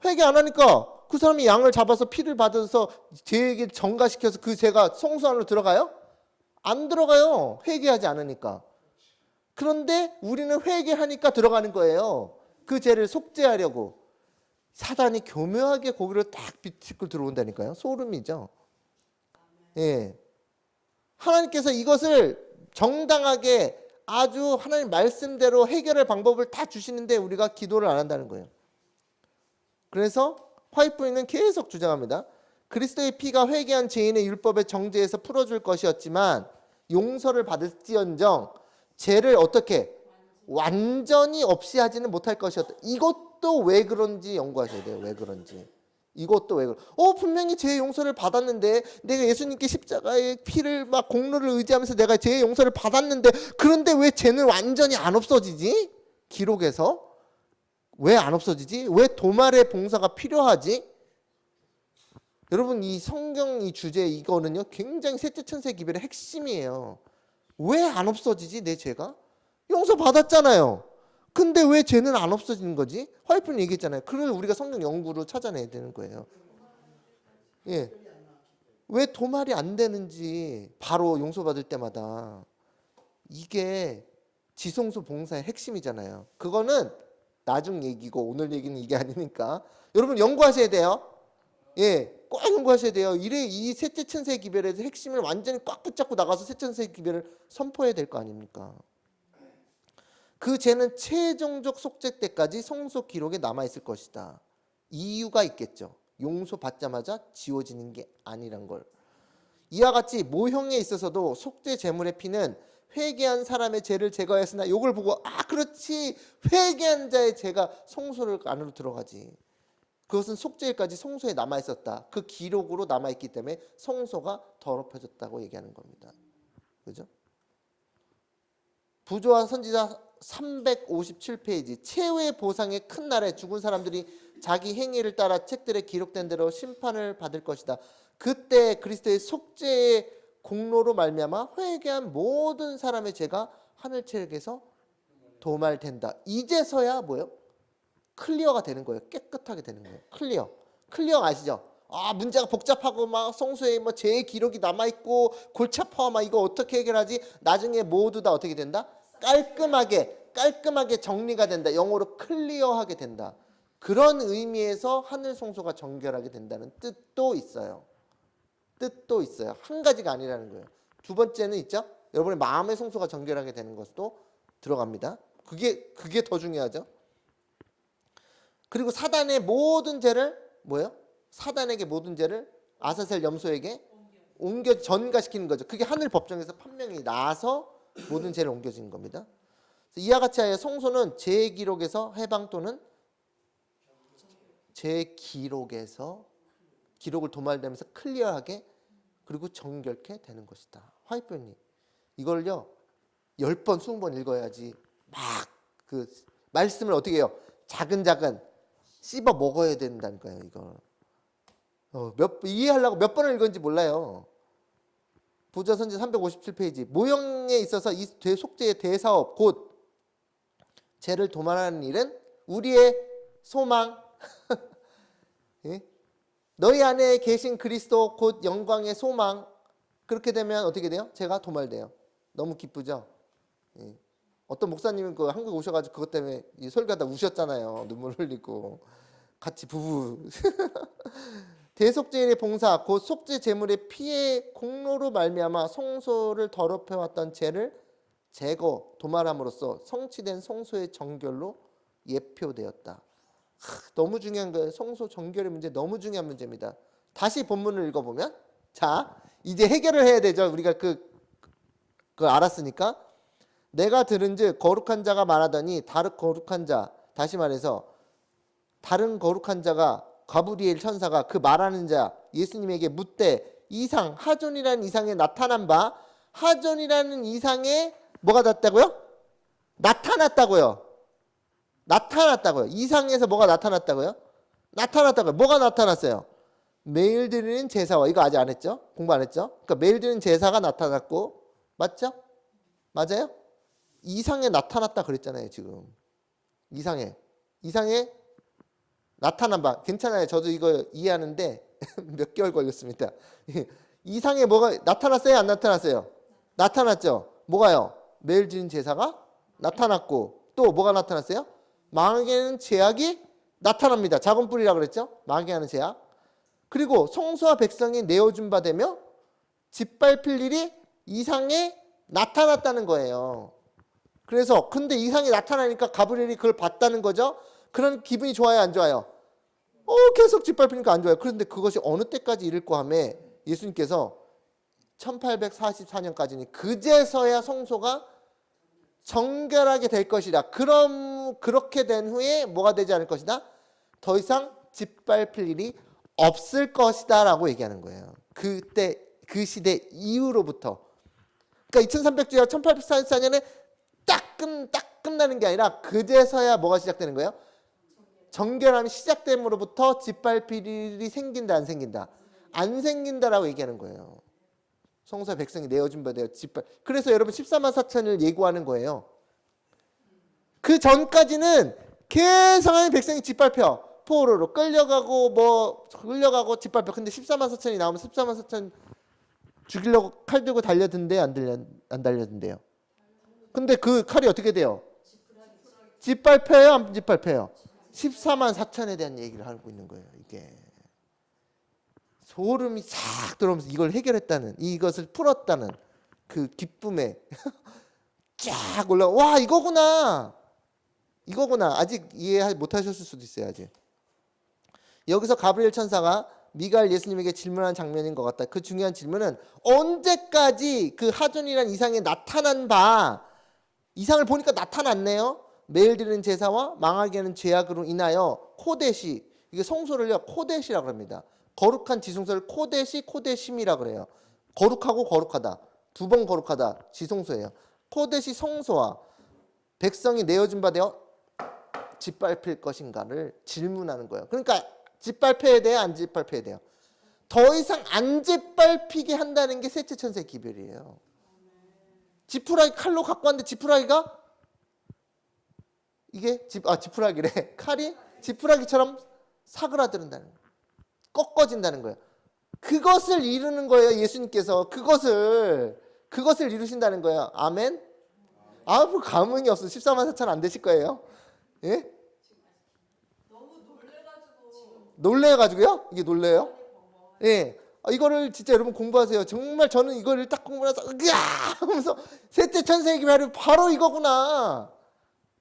회개 안 하니까 그 사람이 양을 잡아서 피를 받아서 죄에게 전가시켜서 그 죄가 성소 안으로 들어가요? 안 들어가요. 회개하지 않으니까. 그런데 우리는 회개하니까 들어가는 거예요. 그 죄를 속죄하려고. 사단이 교묘하게 고기를 딱 비틀고 들어온다니까요. 소름이죠. 예. 하나님께서 이것을 정당하게 아주 하나님 말씀대로 해결할 방법을 다 주시는데 우리가 기도를 안 한다는 거예요. 그래서 화이트분은 계속 주장합니다. 그리스도의 피가 회개한 죄인의 율법의 정죄에서 풀어줄 것이었지만 용서를 받을지언정 죄를 어떻게 완전히 없이 하지는 못할 것이었다. 이것도 왜 그런지 연구하셔야 돼요. 왜 그런지. 이것도 왜 분명히 죄의 용서를 받았는데 내가 예수님께 십자가의 피를 막 공로를 의지하면서 내가 죄의 용서를 받았는데 그런데 왜 죄는 완전히 안 없어지지? 기록에서 왜 안 없어지지? 왜 도말의 봉사가 필요하지? 여러분 이 성경 이 주제 이거는요 굉장히 셋째 천사의 기별의 핵심이에요. 왜 안 없어지지 내 죄가? 용서 받았잖아요. 근데 왜 죄는 안 없어지는 거지? 화이트는 얘기했잖아요. 그걸 우리가 성경 연구로 찾아내야 되는 거예요. 예. 왜 도말이 안 되는지 바로 용서받을 때마다 이게 지성소 봉사의 핵심이잖아요. 그거는 나중 얘기고 오늘 얘기는 이게 아니니까 여러분 연구하셔야 돼요. 예, 꼭 연구하셔야 돼요. 이래 이 셋째 천사의 기별에서 핵심을 완전히 꽉 붙잡고 나가서 셋째 천사의 기별을 선포해야 될 거 아닙니까? 그 죄는 최종적 속죄 때까지 성소 기록에 남아있을 것이다. 이유가 있겠죠. 용서받자마자 지워지는 게 아니란 걸. 이와 같이 모형에 있어서도 속죄 제물의 피는 회개한 사람의 죄를 제거했으나 이걸 보고 그렇지 회개한 자의 죄가 성소를 안으로 들어가지. 그것은 속죄일까지 성소에 남아있었다. 그 기록으로 남아있기 때문에 성소가 더럽혀졌다고 얘기하는 겁니다. 그죠? 부조와 선지자 357페이지 최후의 보상의 큰 날에 죽은 사람들이 자기 행위를 따라 책들에 기록된 대로 심판을 받을 것이다. 그때 그리스도의 속죄의 공로로 말미암아 회개한 모든 사람의 죄가 하늘 책에서 도말된다. 이제서야 뭐예요? 클리어가 되는 거예요. 깨끗하게 되는 거예요. 클리어 아시죠? 아, 문제가 복잡하고 막 성소에 뭐 죄의 기록이 남아 있고 골치 아파 막 이거 어떻게 해결하지? 나중에 모두 다 어떻게 된다? 깔끔하게 정리가 된다. 영어로 클리어하게 된다. 그런 의미에서 하늘 성소가 정결하게 된다는 뜻도 있어요. 한 가지가 아니라는 거예요. 두 번째는 있죠? 여러분의 마음의 성소가 정결하게 되는 것도 들어갑니다. 그게 더 중요하죠. 그리고 사단의 모든 죄를 뭐예요? 사단에게 모든 죄를 아사셀 염소에게 옮겨 전가시키는 거죠. 그게 하늘 법정에서 판명이 나서 모든 죄를 옮겨지는 겁니다. 이와 같이 하여 성소는 제 기록에서 해방 또는 제 기록에서 기록을 도말되면서 클리어하게 그리고 정결케 되는 것이다. 화이트님 이걸요 10번 20번 읽어야지 막 그 말씀을 어떻게 해요? 자근자근 씹어 먹어야 된다니까요. 이걸 이해하려고 몇 번을 읽었는지 몰라요. 부자선지 357페이지 모형에 있어서 이 속죄의 대사업 곧 죄를 도말하는 일은 우리의 소망 예? 너희 안에 계신 그리스도 곧 영광의 소망. 그렇게 되면 어떻게 돼요? 죄가 도말돼요. 너무 기쁘죠? 예. 어떤 목사님은 그 한국 오셔가지고 그것 때문에 설교하다 우셨잖아요. 눈물 흘리고 같이 부부 대속죄의 봉사 곧 속죄 제물의 피의 공로로 말미암아 성소를 더럽혀왔던 죄를 제거 도말함으로써 성취된 성소의 정결로 예표되었다. 너무 중요한 거예요. 성소 정결의 문제 너무 중요한 문제입니다. 다시 본문을 읽어보면 자 이제 해결을 해야 되죠. 우리가 그걸 알았으니까 내가 들은즉 거룩한 자가 말하더니 다른 거룩한 자 다시 말해서 다른 거룩한 자가 가브리엘 천사가 그 말하는 자 예수님에게 묻되 이상 하존이라는 이상에 나타난 바 하존이라는 이상에 뭐가 났다고요? 나타났다고요. 이상에서 뭐가 나타났다고요? 뭐가 나타났어요? 매일 드리는 제사와 이거 아직 안 했죠? 공부 안 했죠? 그러니까 매일 드리는 제사가 나타났고 맞죠? 맞아요? 이상에 나타났다 그랬잖아요. 지금 이상에 나타난 바 괜찮아요. 저도 이거 이해하는데 몇 개월 걸렸습니다. 이상에 뭐가 나타났어요? 안 나타났어요? 나타났죠. 뭐가요? 매일 드리는 제사가 나타났고 또 뭐가 나타났어요? 망하게 하는 제약이 나타납니다. 작은 뿌리라 그랬죠? 망하게 하는 제약. 그리고 성소와 백성이 내어준 바 되며 짓밟힐 일이 이상에 나타났다는 거예요. 그래서 근데 이상이 나타나니까 가브리엘이 그걸 봤다는 거죠. 그런 기분이 좋아요, 안 좋아요? 계속 짓밟히니까 안 좋아요. 그런데 그것이 어느 때까지 이를까 하며 예수님께서 1844년까지는 그제서야 성소가 정결하게 될 것이다. 그럼 그렇게 된 후에 뭐가 되지 않을 것이다? 더 이상 짓밟힐 일이 없을 것이다 라고 얘기하는 거예요. 그때 그 시대 이후로부터 그러니까 2300주야 1844년에 딱 끝나는 게 아니라 그제서야 뭐가 시작되는 거예요? 정결함이 시작됨으로부터 짓밟힐 일이 생긴다 안 생긴다? 안 생긴다라고 얘기하는 거예요. 성소의 백성이 내어준 바 되어 그래서 여러분 14만 4천을 예고하는 거예요. 그 전까지는 계속 백성이 짓밟혀. 포로로 끌려가고 짓밟혀. 근데 14만 4천이 나오면 14만 4천 죽이려고 칼 들고 달려든대요? 안 달려든대요? 근데 그 칼이 어떻게 돼요? 짓밟혀요? 안 짓밟혀요? 14만 4천에 대한 얘기를 하고 있는 거예요. 이게 소름이 싹 들어오면서 이걸 해결했다는 이것을 풀었다는 그 기쁨에 쫙 올라가. 와 이거구나. 아직 이해 못하셨을 수도 있어요. 아직. 여기서 가브리엘 천사가 미가엘 예수님에게 질문한 장면인 것 같다. 그 중요한 질문은 언제까지 그 하존이라는 이상에 나타난 바 이상을 보니까 나타났네요. 매일 드리는 제사와 망하게 하는 죄악으로 인하여 코데시 이게 성소를요 코데시라고 합니다. 거룩한 지성소를 코데심이라 그래요. 거룩하고 거룩하다. 두 번 거룩하다. 지성소예요. 코데시 성소와 백성이 내어준 바 되어 짓밟힐 것인가를 질문하는 거예요. 그러니까 짓밟혀야 돼요, 안 짓밟혀야 돼요? 더 이상 안 짓밟히게 한다는 게 셋째 천사의 기별이에요. 지푸라기 칼로 갖고 왔는데 지푸라기가 이게 지푸라기래. 칼이 지푸라기처럼 사그라든다는 거예요. 꺾어진다는 거예요. 그것을 이루는 거예요. 예수님께서 그것을 이루신다는 거예요. 아멘. 뭐 감흥이 없어. 14만 4천 안 되실 거예요. 예? 너무 놀래가지고 놀래가지고요? 이게 놀래요? 예. 이거를 진짜 여러분 공부하세요. 정말 저는 이거를 딱 공부해서 으아! 하면서 셋째 천사의 기별이 바로 이거구나.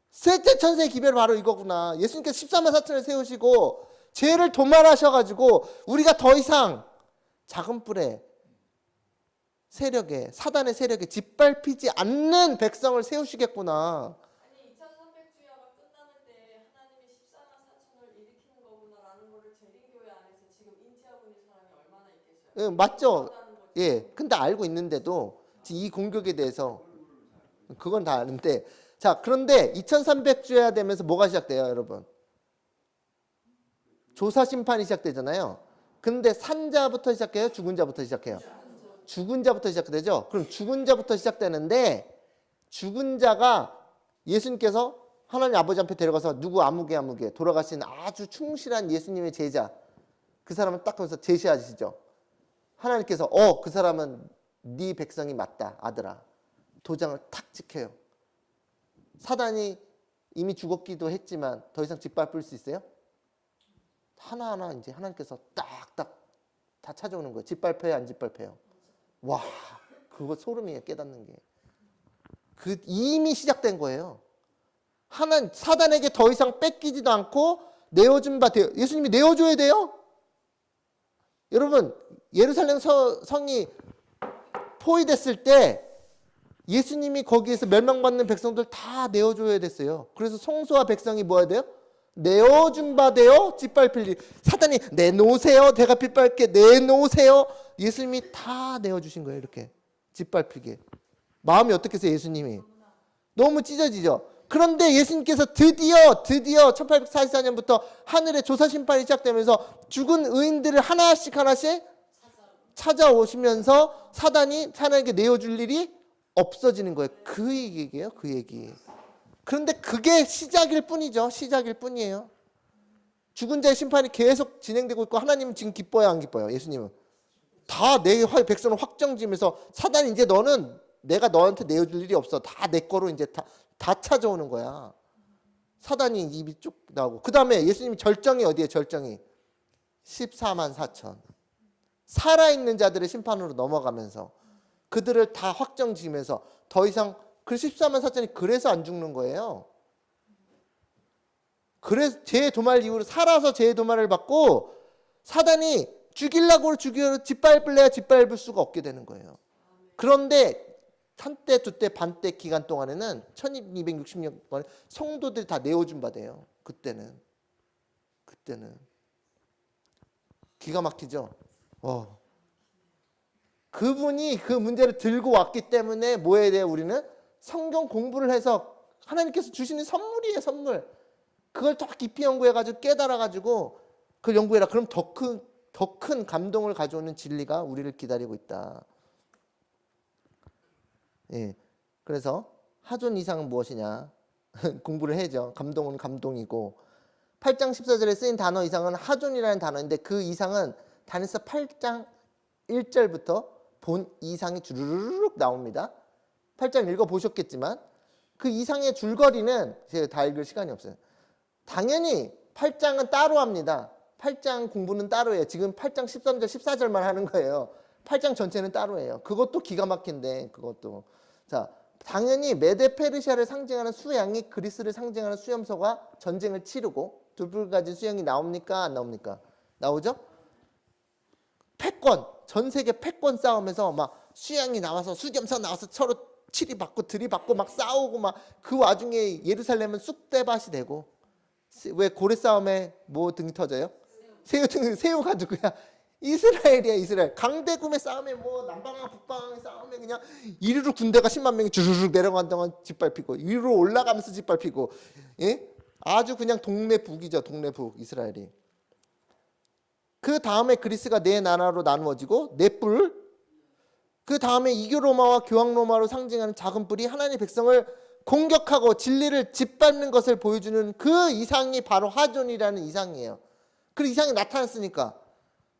셋째 천사의 기별이 바로 이거구나. 예수님께서 14만 4천을 세우시고 죄를 도말하셔가지고 우리가 더 이상 작은 뿔의 세력에 사단의 세력에 짓밟히지 않는 백성을 세우시겠구나. 아니 2300주야가 끝나는데 하나님이 14만 4천을 일으키는 거구나라는 거를 재림교회 안에서 지금 인지하고 있는 사람이 얼마나 있겠어요? 예, 맞죠? 그렇다는 거죠. 예. 근데 알고 있는데도 이 공격에 대해서 그건 다 아는데 자, 그런데 2300주야 되면서 뭐가 시작돼요, 여러분? 조사 심판이 시작되잖아요. 근데 산 자부터 시작해요? 죽은 자부터 시작해요? 죽은 자부터 시작되죠? 그럼 죽은 자부터 시작되는데 죽은 자가 예수님께서 하나님 아버지 앞에 데려가서 누구 아무개 돌아가신 아주 충실한 예수님의 제자 그 사람을 딱 하면서 제시하시죠. 하나님께서 그 사람은 네 백성이 맞다 아들아. 도장을 탁 찍혀요. 사단이 이미 죽었기도 했지만 더 이상 짓밟을 수 있어요? 하나하나 이제 하나님께서 딱딱 다 찾아오는 거예요. 짓밟혀요, 안 짓밟혀요? 와, 그거 소름이에요. 깨닫는 게. 이미 시작된 거예요. 사단에게 더 이상 뺏기지도 않고 내어준 바 돼요. 예수님이 내어줘야 돼요? 여러분, 예루살렘 성이 포위됐을 때 예수님이 거기에서 멸망받는 백성들 다 내어줘야 됐어요. 그래서 성소와 백성이 뭐 해야 돼요? 내어준 바 되어 짓밟힐 일. 사단이 내놓으세요. 내가 빗밟게 내놓으세요. 예수님이 다 내어주신 거예요. 이렇게 짓밟히게. 마음이 어떻겠어요? 예수님이. 너무 찢어지죠. 그런데 예수님께서 드디어 1844년부터 하늘의 조사 심판이 시작되면서 죽은 의인들을 하나씩 찾아오시면서 사단에게 내어줄 일이 없어지는 거예요. 그 얘기예요. 그 얘기. 그런데 그게 시작일 뿐이죠. 시작일 뿐이에요. 죽은 자의 심판이 계속 진행되고 있고 하나님은 지금 기뻐요, 안 기뻐요? 예수님은. 다 내 백성을 확정지면서 사단이 이제 너는 내가 너한테 내어줄 일이 없어. 다 내 거로 이제 다 찾아오는 거야. 사단이 입이 쭉 나오고. 그 다음에 예수님이 절정이 어디에 절정이? 14만 4천. 살아있는 자들의 심판으로 넘어가면서 그들을 다 확정지면서 더 이상 그 14만 4천이 그래서 안 죽는 거예요. 그래서 죄의 도말 이후로 살아서 죄의 도말을 받고 사단이 죽이려고 짓밟을래야 짓밟을 수가 없게 되는 거예요. 그런데 한때 두때 반때 기간 동안에는 1260년 성도들이 다 내어준 바돼요. 그때는 기가 막히죠. 그분이 그 문제를 들고 왔기 때문에 뭐 해야 돼요? 우리는 성경 공부를 해서 하나님께서 주시는 선물이에요. 선물. 그걸 더 깊이 연구해가지고 깨달아가지고 그걸 연구해라. 그럼 더 큰 감동을 가져오는 진리가 우리를 기다리고 있다. 예. 그래서 하존 이상은 무엇이냐? 공부를 해야죠. 감동은 감동이고 8장 14절에 쓰인 단어 이상은 하존이라는 단어인데 그 이상은 단에서 8장 1절부터 본 이상이 주르륵 나옵니다. 8장 읽어보셨겠지만 그 이상의 줄거리는 제가 다 읽을 시간이 없어요. 당연히 8장은 따로 합니다. 8장 공부는 따로 해요. 지금 8장 13절 14절만 하는 거예요. 8장 전체는 따로 해요. 그것도 기가 막힌데 그것도. 자, 당연히 메데 페르시아를 상징하는 수양이 그리스를 상징하는 수염소가 전쟁을 치르고 둘불 가진 수양이 나옵니까? 안 나옵니까? 나오죠? 패권, 전 세계 패권 싸움에서 막 수양이 나와서 수염소 나와서 서로 치리받고 들이받고 막 싸우고 막 그 와중에 예루살렘은 쑥대밭이 되고 왜 고래 싸움에 뭐 등이 터져요? 새우 가지고야 이스라엘이야, 이스라엘. 강대금의 싸움에 뭐 남방과 북방의 싸움에 그냥 이리로 군대가 10만 명이 주르륵 내려간 동안 짓밟히고 위로 올라가면서 짓밟히고, 예? 아주 그냥 동네 북이죠, 동네 북 이스라엘이. 그 다음에 그리스가 네 나라로 나누어지고 네 뿔. 그 다음에 이교 로마와 교황 로마로 상징하는 작은 뿔이 하나님의 백성을 공격하고 진리를 짓밟는 것을 보여주는 그 이상이 바로 하존이라는 이상이에요. 그 이상이 나타났으니까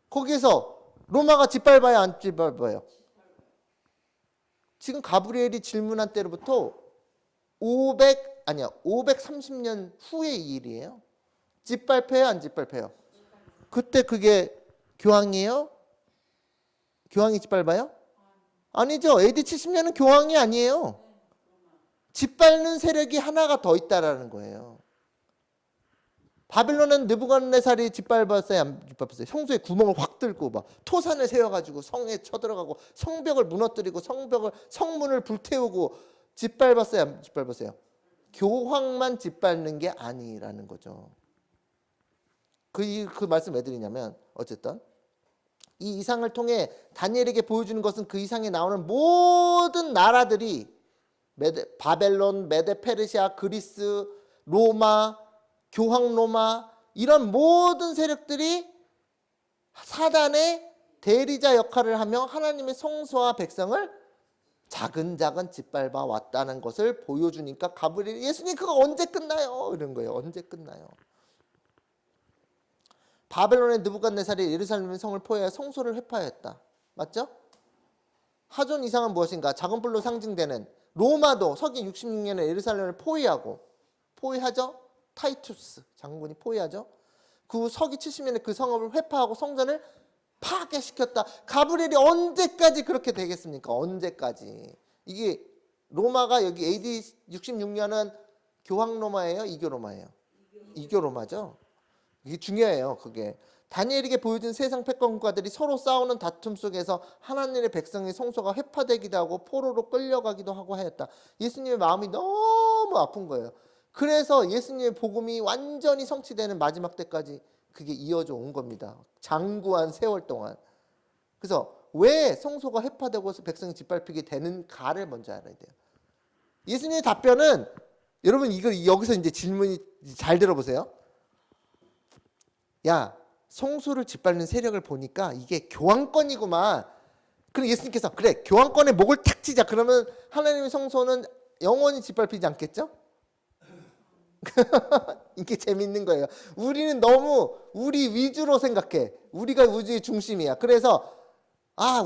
거기에서 로마가 짓밟아요, 안 짓밟아요? 지금 가브리엘이 질문한 때로부터 530년 후의 일이에요. 짓밟혀요, 안 짓밟혀요? 그때 그게 교황이에요? 교황이 짓밟아요? 아니죠. AD 70년은 교황이 아니에요. 짓밟는 세력이 하나가 더 있다라는 거예요. 바빌론은 느부갓네살이 짓밟았어요, 안 짓밟았어요? 성소에 구멍을 확 뚫고 막 토산을 세워가지고 성에 쳐들어가고 성벽을 무너뜨리고 성문을 불태우고 짓밟았어요, 안 짓밟았어요? 교황만 짓밟는 게 아니라는 거죠. 그 말씀 왜 드리냐면 어쨌든 이 이상을 통해 다니엘에게 보여주는 것은 그 이상에 나오는 모든 나라들이 바벨론, 메데 페르시아, 그리스, 로마, 교황 로마 이런 모든 세력들이 사단의 대리자 역할을 하며 하나님의 성소와 백성을 자근자근 짓밟아 왔다는 것을 보여주니까 가브리엘이 예수님 그거 언제 끝나요? 이런 거예요. 언제 끝나요? 바벨론의 느부갓네살이 예루살렘의 성을 포위하여 성소를 회파했다. 맞죠? 하존 이상은 무엇인가? 작은 뿔로 상징되는 로마도 서기 66년에 예루살렘을 포위하죠? 타이투스 장군이 포위하죠. 그 후 서기 70년에 그 성읍을 회파하고 성전을 파괴시켰다. 가브리엘이 언제까지 그렇게 되겠습니까? 언제까지? 이게 로마가 여기 AD 66년은 교황 로마예요? 이교 로마예요? 이교 로마죠. 이게 중요해요. 그게 다니엘에게 보여준 세상 패권국가들이 서로 싸우는 다툼 속에서 하나님의 백성의 성소가 회파되기도 하고 포로로 끌려가기도 하고 하였다. 예수님의 마음이 너무 아픈 거예요. 그래서 예수님의 복음이 완전히 성취되는 마지막 때까지 그게 이어져 온 겁니다. 장구한 세월 동안. 그래서 왜 성소가 회파되고 백성이 짓밟히게 되는가를 먼저 알아야 돼요. 예수님의 답변은 여러분 이거 여기서 이제 질문이 잘 들어보세요. 야, 성소를 짓밟는 세력을 보니까 이게 교황권이구만. 그럼 예수님께서 그래 교황권에 목을 탁 치자. 그러면 하나님의 성소는 영원히 짓밟히지 않겠죠? 이게 재밌는 거예요. 우리는 너무 우리 위주로 생각해. 우리가 우주의 중심이야. 그래서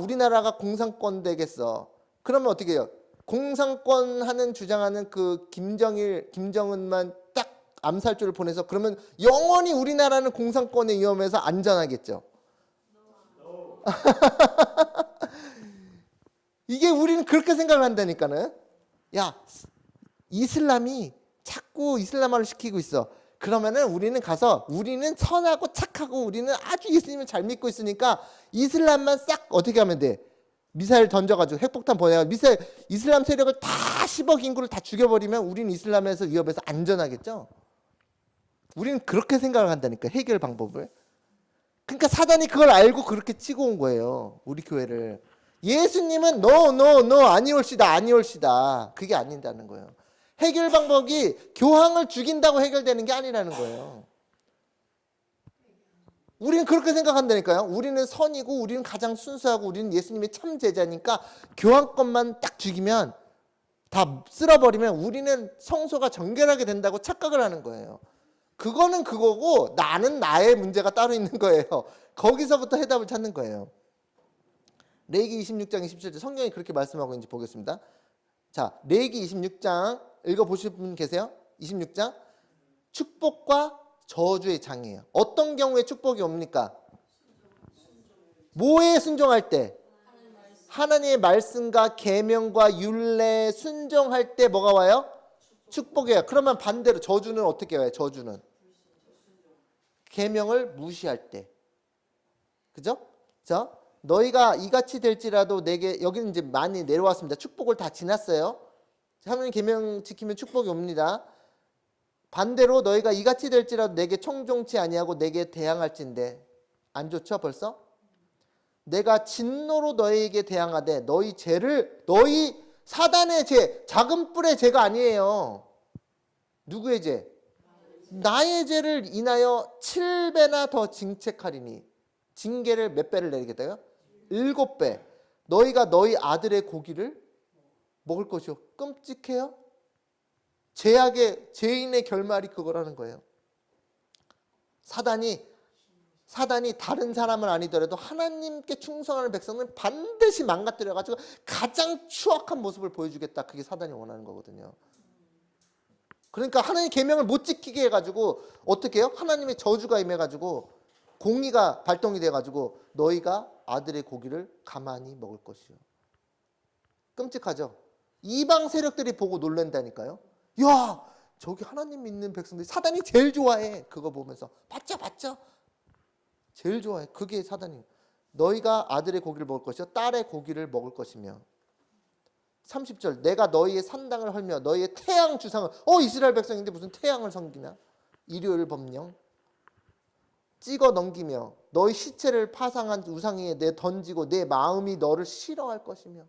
우리나라가 공산권 되겠어. 그러면 어떻게 해요? 공산권 하는 주장하는 그 김정은만 딱 암살조를 보내서 그러면 영원히 우리나라는 공산권의 위험에서 안전하겠죠. 이게 우리는 그렇게 생각을 한다니까는. 야, 이슬람이 자꾸 이슬람화를 시키고 있어. 그러면은 우리는 가서 우리는 선하고 착하고 우리는 아주 예수님을 잘 믿고 있으니까 이슬람만 싹 어떻게 하면 돼? 미사일 던져가지고 핵폭탄 보내가지고 이슬람 세력을 다 10억 인구를 다 죽여버리면 우리는 이슬람에서 위협에서 안전하겠죠. 우리는 그렇게 생각을 한다니까 해결 방법을. 그러니까 사단이 그걸 알고 그렇게 치고 온 거예요. 우리 교회를. 예수님은 no 아니올시다. 그게 아닌다는 거예요. 해결 방법이 교황을 죽인다고 해결되는 게 아니라는 거예요. 우리는 그렇게 생각한다니까요. 우리는 선이고 우리는 가장 순수하고 우리는 예수님의 참 제자니까 교황권만 딱 죽이면 다 쓸어버리면 우리는 성소가 정결하게 된다고 착각을 하는 거예요. 그거는 그거고 나는 나의 문제가 따로 있는 거예요. 거기서부터 해답을 찾는 거예요. 레위기 26장 27절 성경이 그렇게 말씀하고 있는지 보겠습니다. 자, 레위기 26장 읽어보실 분 계세요? 26장 축복과 저주의 장이에요. 어떤 경우에 축복이 옵니까? 뭐에 순종할 때? 하나님의 말씀과 계명과 율례에 순종할 때 뭐가 와요? 축복이에요. 그러면 반대로 저주는 어떻게 와요? 저주는 계명을 무시할 때. 그죠? 자, 너희가 이같이 될지라도 내게 여기는 이제 많이 내려왔습니다. 축복을 다 지났어요. 하나님 계명 지키면 축복이 옵니다. 반대로 너희가 이같이 될지라도 내게 청종치 아니하고 내게 대항할진대. 안 좋죠 벌써? 내가 진노로 너희에게 대항하되 너희 죄를 너희 사단의 죄 작은 뿔의 죄가 아니에요. 누구의 죄? 나의 죄를 인하여 7배나 더 징책하리니 징계를 몇 배를 내리겠다요? 7배. 너희가 너희 아들의 고기를 먹을 것이요. 끔찍해요? 죄인의 결말이 그거라는 거예요. 사단이 다른 사람은 아니더라도 하나님께 충성하는 백성은 반드시 망가뜨려가지고 가장 추악한 모습을 보여주겠다. 그게 사단이 원하는 거거든요. 그러니까 하나님 계명을 못 지키게 해가지고 어떻게 해요? 하나님의 저주가 임해가지고 공의가 발동이 돼가지고 너희가 아들의 고기를 가만히 먹을 것이요. 끔찍하죠? 이방 세력들이 보고 놀란다니까요. 야, 저기 하나님 믿는 백성들이 사단이 제일 좋아해. 그거 보면서 봤죠? 제일 좋아해. 그게 사단이. 너희가 아들의 고기를 먹을 것이요 딸의 고기를 먹을 것이며 30절 내가 너희의 산당을 헐며 너희의 태양 주상을 이스라엘 백성인데 무슨 태양을 섬기나? 일요일 법령 찍어 넘기며 너희 시체를 파상한 우상 위에 내 던지고 내 마음이 너를 싫어할 것이며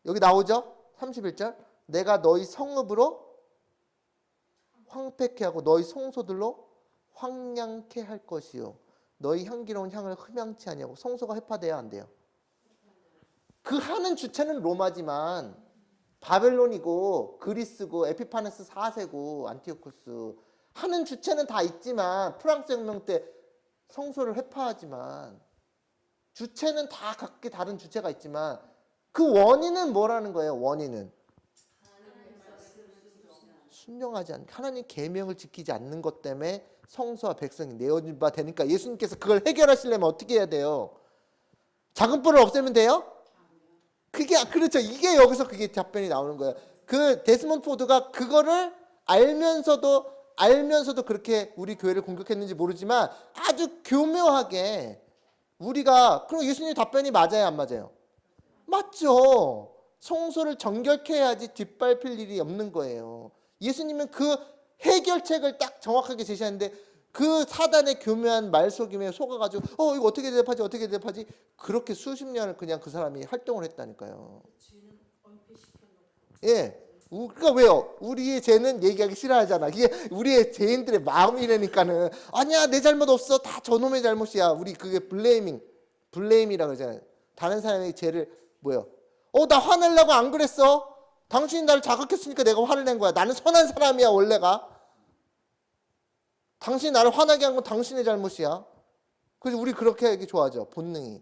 여기 나오죠? 31절 내가 너희 성읍으로 황폐케 하고 너희 송소들로 황량케 할 것이요 너희 향기로운 향을 흠양치 아니하고 송소가 회파돼야 안 돼요. 그 하는 주체는 로마지만 바벨론이고 그리스고 에피파네스 4세고 안티오쿠스 하는 주체는 다 있지만 프랑스 혁명 때 성소를 회파하지만 주체는 다 각기 다른 주체가 있지만 그 원인은 뭐라는 거예요? 원인은 순종하지 않는 하나님 계명을 지키지 않는 것 때문에 성소와 백성이 내어진 바 되니까 예수님께서 그걸 해결하시려면 어떻게 해야 돼요? 작은 뿔을 없애면 돼요? 그게 그렇죠. 이게 여기서 그게 답변이 나오는 거예요. 그 데스몬드 포드가 그거를 알면서도 그렇게 우리 교회를 공격했는지 모르지만 아주 교묘하게 우리가 그럼 예수님 답변이 맞아요, 안 맞아요? 맞죠. 성소를 정결케 해야지 뒷밟힐 일이 없는 거예요. 예수님은 그 해결책을 딱 정확하게 제시하는데 그 사단의 교묘한 말속임에 속아가지고 이거 어떻게 대답하지 그렇게 수십 년을 그냥 그 사람이 활동을 했다니까요. 예, 그러니까 왜요? 우리의 죄는 얘기하기 싫어하잖아. 이게 우리의 죄인들의 마음이라니까는 아니야 내 잘못 없어 다 저놈의 잘못이야. 우리 그게 블레임이라고 그러잖아요. 다른 사람의 죄를 뭐요? 나 화내려고 안 그랬어. 당신이 나를 자극했으니까 내가 화를 낸 거야. 나는 선한 사람이야 원래가. 당신이 나를 화나게 한 건 당신의 잘못이야. 그래서 우리 그렇게 하기 좋아하죠. 본능이.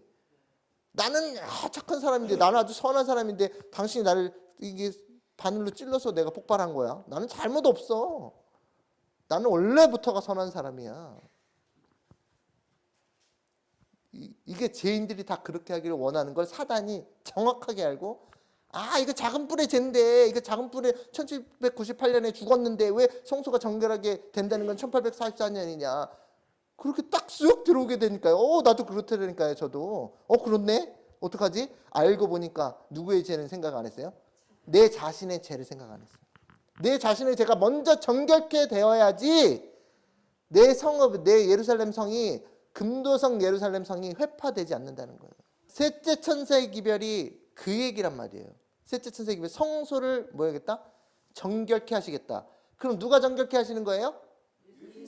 나는 착한 사람인데 나는 아주 선한 사람인데 당신이 나를 이게 바늘로 찔러서 내가 폭발한 거야. 나는 잘못 없어. 나는 원래부터가 선한 사람이야. 이게 죄인들이 다 그렇게 하기를 원하는 걸 사단이 정확하게 알고 이거 작은 뿔의 죄인데 이거 작은 뿔에 1798년에 죽었는데 왜 성소가 정결하게 된다는 건 1844년이냐. 그렇게 딱 쑥 들어오게 되니까요. 나도 그렇다니까요. 저도 그렇네. 어떡하지? 알고 보니까 누구의 죄는 생각 안 했어요? 내 자신의 죄를 생각 안 했어요. 내 자신의 죄가 먼저 정결케 되어야지 내 성읍, 내 예루살렘 성이 금도성 예루살렘 성이 회파되지 않는다는 거예요. 셋째 천사의 기별이 그 얘기란 말이에요. 셋째 천사의 기별 성소를 뭐 하겠다? 정결케 하시겠다. 그럼 누가 정결케 하시는 거예요?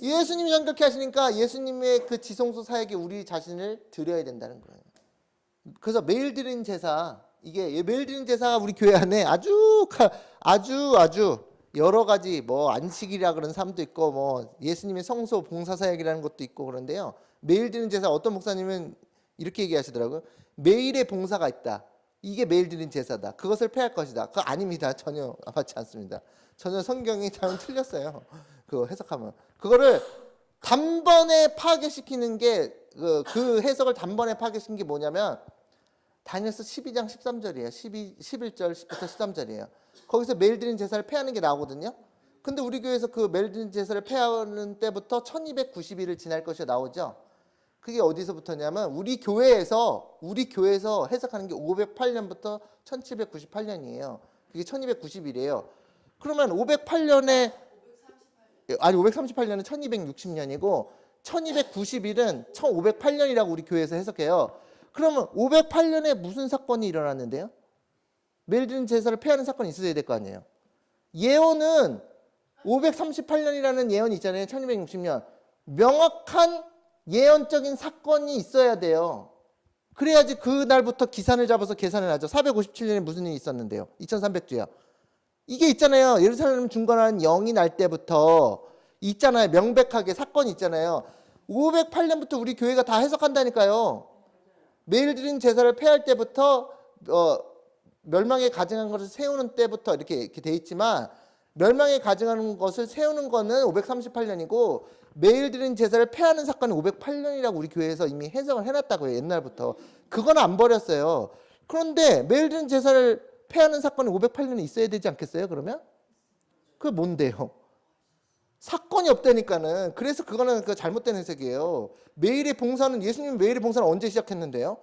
예수님이 정결케 하시니까 예수님의 그 지성소 사역에 우리 자신을 드려야 된다는 거예요. 그래서 매일 드리는 제사 이게 매일 드리는 제사가 우리 교회 안에 아주 여러 가지 뭐 안식이라 그런 사람도 있고 뭐 예수님의 성소 봉사 사역이라는 것도 있고 그런데요. 매일 드리는 제사 어떤 목사님은 이렇게 얘기하시더라고요. 매일의 봉사가 있다. 이게 매일 드린 제사다. 그것을 패할 것이다. 그거 아닙니다. 전혀 맞지 않습니다. 전혀 성경이 잘 틀렸어요. 그거 해석하면. 그거를 단번에 파괴시키는 게 그 해석을 단번에 파괴시킨 게 뭐냐면 다니엘서 12장 13절이에요. 11절부터 13절이에요. 거기서 매일 드린 제사를 패하는 게 나오거든요. 근데 우리 교회에서 그 매일 드린 제사를 패하는 때부터 1290일을 지날 것이 나오죠. 그게 어디서부터냐면 우리 교회에서 해석하는 게 508년부터 1798년이에요. 그게 1290일이에요. 그러면 508년에 아니 538년은 1260년이고 1290일은 1508년이라고 우리 교회에서 해석해요. 그러면 508년에 무슨 사건이 일어났는데요? 매일 드린 제사를 폐하는 사건이 있어야 될 거 아니에요. 예언은 538년이라는 예언이 있잖아요. 1260년. 명확한 예언적인 사건이 있어야 돼요. 그래야지 그날부터 기산을 잡아서 계산을 하죠. 457년에 무슨 일이 있었는데요? 2300주요. 이게 있잖아요. 예루살렘 중건하는 영이 날 때부터 있잖아요. 명백하게 사건이 있잖아요. 508년부터 우리 교회가 다 해석한다니까요. 매일 드린 제사를 폐할 때부터 멸망에 가증한 것을 세우는 때부터 이렇게 돼 있지만 멸망에 가증하는 것을 세우는 거는 538년이고 매일 드린 제사를 폐하는 사건은 508년이라고 우리 교회에서 이미 해석을 해놨다고요. 옛날부터. 그건 안 버렸어요. 그런데 매일 드린 제사를 폐하는 사건이 508년에 있어야 되지 않겠어요? 그러면? 그게 뭔데요? 사건이 없다니까는. 그래서 그거는 그 잘못된 해석이에요. 매일의 봉사는 예수님 매일의 봉사는 언제 시작했는데요?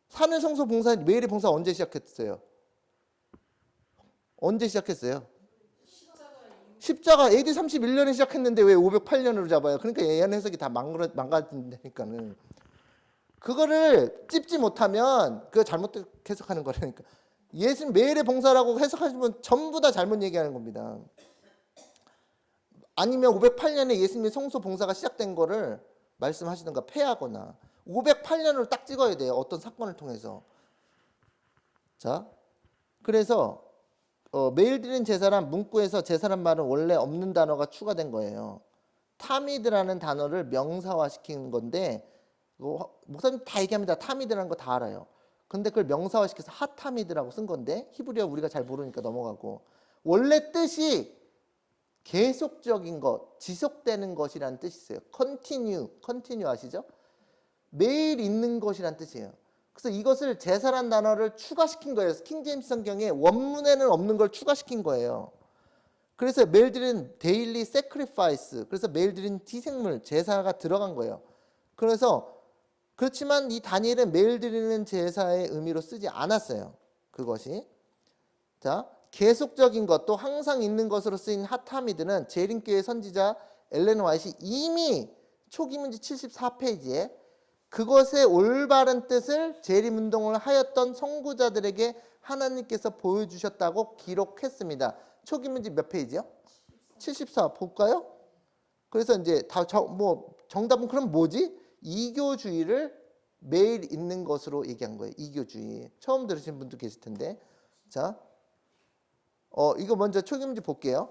산을 성소 봉사 매일의 봉사 언제 시작했어요? 언제 시작했어요? 십자가 AD 31년에 시작했는데 왜 508년으로 잡아요? 그러니까 예언 해석이 다 망가진다니까는. 그거를 찝지 못하면 그거 잘못 해석하는 거라니까. 예수님 매일의 봉사라고 해석하시면 전부 다 잘못 얘기하는 겁니다. 아니면 508년에 예수님의 성소 봉사가 시작된 거를 말씀하시던가 폐하거나 508년으로 딱 찍어야 돼요. 어떤 사건을 통해서. 자, 그래서 매일 드린 제사란 문구에서 제사란 말은 원래 없는 단어가 추가된 거예요. 타미드라는 단어를 명사화시킨 건데 목사님 다 얘기합니다. 타미드라는 거 다 알아요. 근데 그걸 명사화시켜서 핫타미드라고 쓴 건데 히브리어 우리가 잘 모르니까 넘어가고 원래 뜻이 계속적인 것, 지속되는 것이라는 뜻이 있어요. continue 아시죠? 매일 있는 것이란 뜻이에요. 그래서 이것을 제사란 단어를 추가시킨 거예요. 킹제임스 성경에 원문에는 없는 걸 추가시킨 거예요. 그래서 매일 드린 데일리 세크리파이스, 그래서 매일 드린 희생물, 제사가 들어간 거예요. 그래서 그렇지만 이 다니엘은 매일 드리는 제사의 의미로 쓰지 않았어요. 그것이. 자, 계속적인 것, 또 항상 있는 것으로 쓰인 핫하미드는 재림교회 선지자 엘렌 화이트이 이미 초기 문제 74페이지에 그것의 올바른 뜻을 재림운동을 하였던 선구자들에게 하나님께서 보여주셨다고 기록했습니다. 초기 문제 몇 페이지요? 74 볼까요? 그래서 이제 정답은 그럼 뭐지? 이교주의를 매일 있는 것으로 얘기한 거예요. 이교주의. 처음 들으신 분도 계실 텐데. 자, 이거 먼저 초기 문제 볼게요.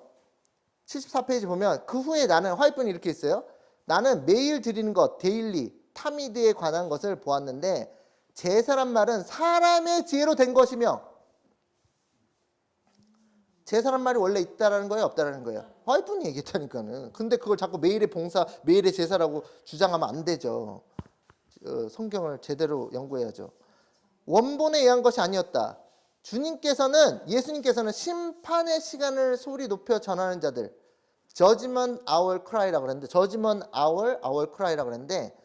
74페이지 보면 그 후에 나는 화이트본이 이렇게 있어요. 나는 매일 드리는 것, 데일리, 타미드에 관한 것을 보았는데 제사란 말은 사람의 지혜로 된 것이며 제사란 말이 원래 있다라는 거예요, 없다라는 거예요? 화이트본이 얘기했다니까는. 근데 그걸 자꾸 매일의 봉사, 매일의 제사라고 주장하면 안 되죠. 성경을 제대로 연구해야죠. 원본에 의한 것이 아니었다. 예수님께서는 심판의 시간을 소리 높여 전하는 자들, Judgment Hour Cry라고 그랬는데, Judgment Hour Cry라고 그랬는데,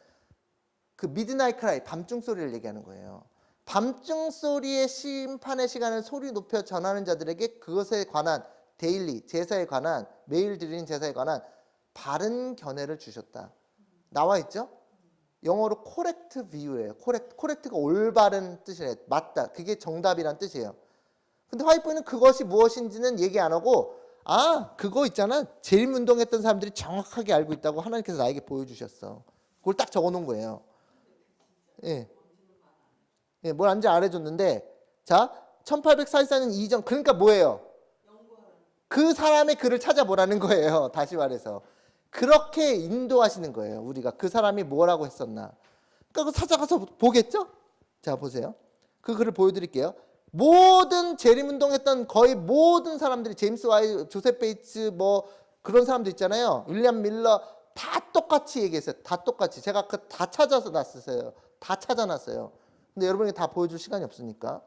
그 Midnight Cry, 밤중 소리를 얘기하는 거예요. 밤중 소리의 심판의 시간을 소리 높여 전하는 자들에게 그것에 관한 데일리, 제사에 관한, 매일 드리는 제사에 관한 바른 견해를 주셨다. 나와 있죠? 영어로 correct view예요. correct가 올바른 뜻이래요. 맞다. 그게 정답이란 뜻이에요. 근데 화이트본은 그것이 무엇인지는 얘기 안 하고 그거 있잖아. 재림운동했던 사람들이 정확하게 알고 있다고 하나님께서 나에게 보여주셨어. 그걸 딱 적어놓은 거예요. 예, 뭘 안지 알아줬는데 자, 1844년 이전 그러니까 뭐예요? 그 사람의 글을 찾아보라는 거예요. 다시 말해서. 그렇게 인도하시는 거예요. 우리가 그 사람이 뭐라고 했었나. 그러니까 찾아가서 보겠죠? 자, 보세요. 그 글을 보여드릴게요. 모든 재림운동했던 거의 모든 사람들이 제임스 와이, 조셉 베이츠 그런 사람들 있잖아요. 윌리엄 밀러 다 똑같이 얘기했어요. 다 똑같이. 제가 다 찾아서 놨었어요. 다 찾아놨어요. 근데 여러분이 다 보여줄 시간이 없으니까.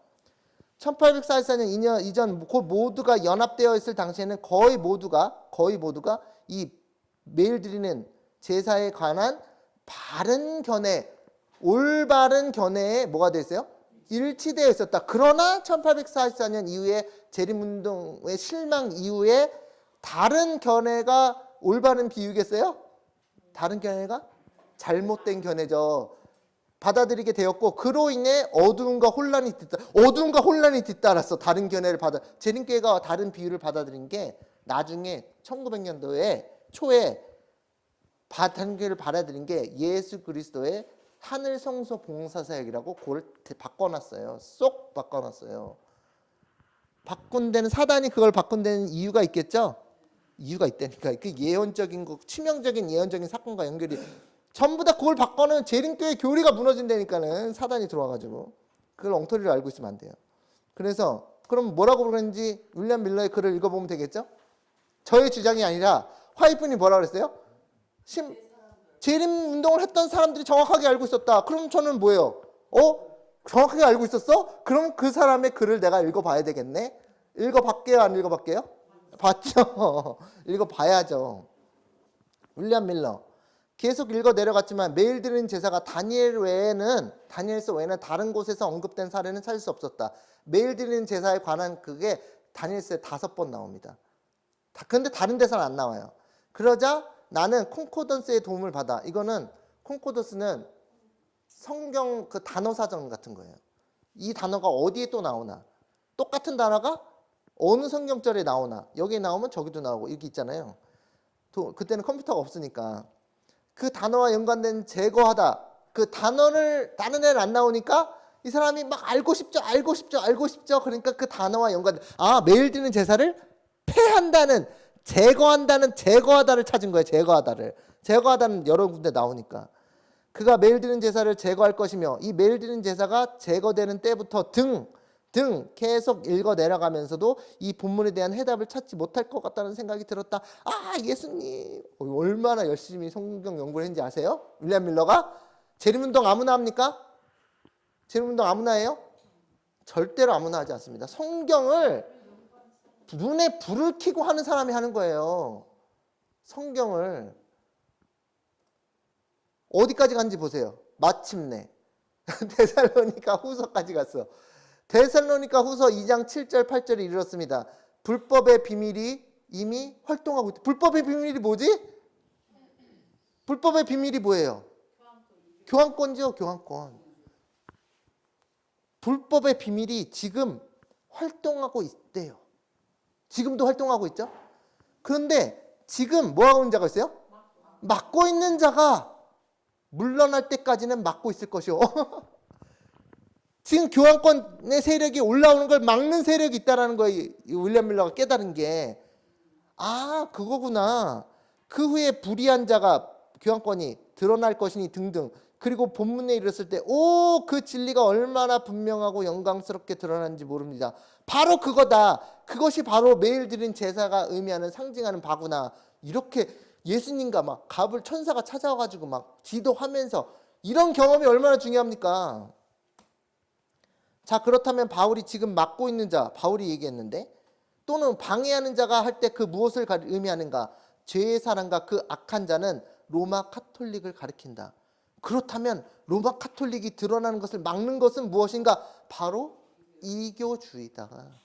1844년 이전 그 모두가 연합되어 있을 당시에는 거의 모두가 이 매일 드리는 제사에 관한 바른 견해, 올바른 견해에 뭐가 되어 있어요? 일치되어 있었다. 그러나 1844년 이후에 재림운동의 실망 이후에 다른 견해가 올바른 비유겠어요? 다른 견해가 잘못된 견해죠. 받아들이게 되었고 그로 인해 어두움과 혼란이 뒤따랐어. 다른 견해를 재림교회가 다른 비유를 받아들인 게 나중에 1900년도에 초에 다른 교회를 받아들인 게 예수 그리스도의 하늘 성소 봉사 사역이라고 그걸 바꿔놨어요. 쏙 바꿔놨어요. 바꾼 데는 사단이 그걸 바꾼 데는 이유가 있겠죠? 이유가 있다니까. 그 예언적인 거, 치명적인 예언적인 사건과 연결이 전부 다 그걸 바꿔는 재림교회 교리가 무너진다니까는 사단이 들어와가지고 그걸 엉터리로 알고 있으면 안 돼요. 그래서 그럼 뭐라고 그러는지 윌리엄 밀러의 글을 읽어보면 되겠죠? 저의 주장이 아니라 화이트분이 뭐라 그랬어요? 재림 운동을 했던 사람들이 정확하게 알고 있었다. 그럼 저는 뭐예요? 정확하게 알고 있었어? 그럼 그 사람의 글을 내가 읽어봐야 되겠네? 읽어봤게요? 안 읽어봤게요? 봤죠. 읽어봐야죠. 윌리엄 밀러 계속 읽어 내려갔지만 매일 드리는 제사가 다니엘서 외에는 다른 곳에서 언급된 사례는 찾을 수 없었다. 매일 드리는 제사에 관한 그게 다니엘서에 5번 나옵니다. 근데 다른 데서는 안 나와요. 그러자 나는 콩코던스의 도움을 받아. 이거는 콩코던스는 성경 그 단어 사전 같은 거예요. 이 단어가 어디에 또 나오나, 똑같은 단어가 어느 성경절에 나오나, 여기 나오면 저기도 나오고 이렇게 있잖아요. 그때는 컴퓨터가 없으니까 그 단어와 연관된 제거하다. 그 단어를 다른 애는 안 나오니까 이 사람이 막 알고 싶죠. 그러니까 그 단어와 연관된 매일 드리는 제사를 폐한다는, 제거하다를 찾은 거예요. 제거하다는 여러 군데 나오니까. 그가 매일 드리는 제사를 제거할 것이며 이 매일 드리는 제사가 제거되는 때부터 등 계속 읽어 내려가면서도 이 본문에 대한 해답을 찾지 못할 것 같다는 생각이 들었다. 예수님 얼마나 열심히 성경 연구를 했는지 아세요? 윌리엄 밀러가? 재림운동 아무나 합니까? 재림운동 아무나 해요? 절대로 아무나 하지 않습니다. 성경을 눈에 불을 켜고 하는 사람이 하는 거예요. 성경을 어디까지 간지 보세요. 마침내 데살로니가 후서까지 갔어. 데살로니가 후서 2장 7절 8절에 이르렀습니다. 불법의 비밀이 이미 활동하고 있다. 불법의 비밀이 뭐지? 불법의 비밀이 뭐예요? 교환권이죠. 교환권. 불법의 비밀이 지금 활동하고 있대요. 지금도 활동하고 있죠. 그런데 지금 뭐하고 있는 자가 있어요? 막고 있는 자가 물러날 때까지는 막고 있을 것이요. 지금 교환권의 세력이 올라오는 걸 막는 세력이 있다는 거예요. 윌리엄 밀러가 깨달은 게 그거구나. 그 후에 불의한 자가 교환권이 드러날 것이니 등등. 그리고 본문에 이르렀을 때 그 진리가 얼마나 분명하고 영광스럽게 드러나는지 모릅니다. 바로 그거다. 그것이 바로 매일 드린 제사가 의미하는 상징하는 바구나. 이렇게 예수님과 막 천사가 찾아와가지고 막 기도하면서 이런 경험이 얼마나 중요합니까? 자, 그렇다면 바울이 지금 막고 있는 자, 바울이 얘기했는데, 또는 방해하는 자가 할 때 그 무엇을 의미하는가? 죄의 사람과 그 악한 자는 로마 카톨릭을 가리킨다. 그렇다면 로마 카톨릭이 드러나는 것을 막는 것은 무엇인가? 바로 이교주의다.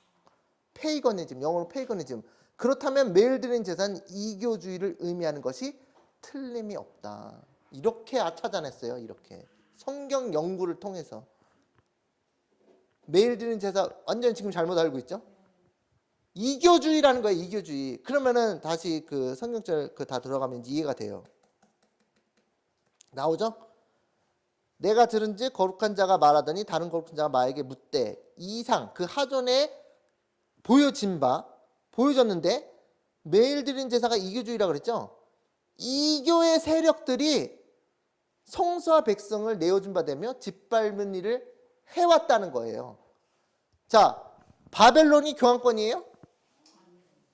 페이거니즘, 영어로 페이거니즘. 그렇다면 매일 드린 제사는 이교주의를 의미하는 것이 틀림이 없다. 이렇게 찾아냈어요. 이렇게 성경 연구를 통해서. 매일 드린 제사 완전히 지금 잘못 알고 있죠? 이교주의라는 거예요. 이교주의. 그러면은 다시 그 성경절 다 들어가면 이해가 돼요. 나오죠? 내가 들은즉 거룩한 자가 말하더니 다른 거룩한 자가 마에게 묻되 이상 그 하전에 보여졌는데 매일 드린 제사가 이교주의라고 그랬죠? 이교의 세력들이 성소와 백성을 내어준 바 되며 짓밟는 일을 해왔다는 거예요. 자, 바벨론이 교환권이에요?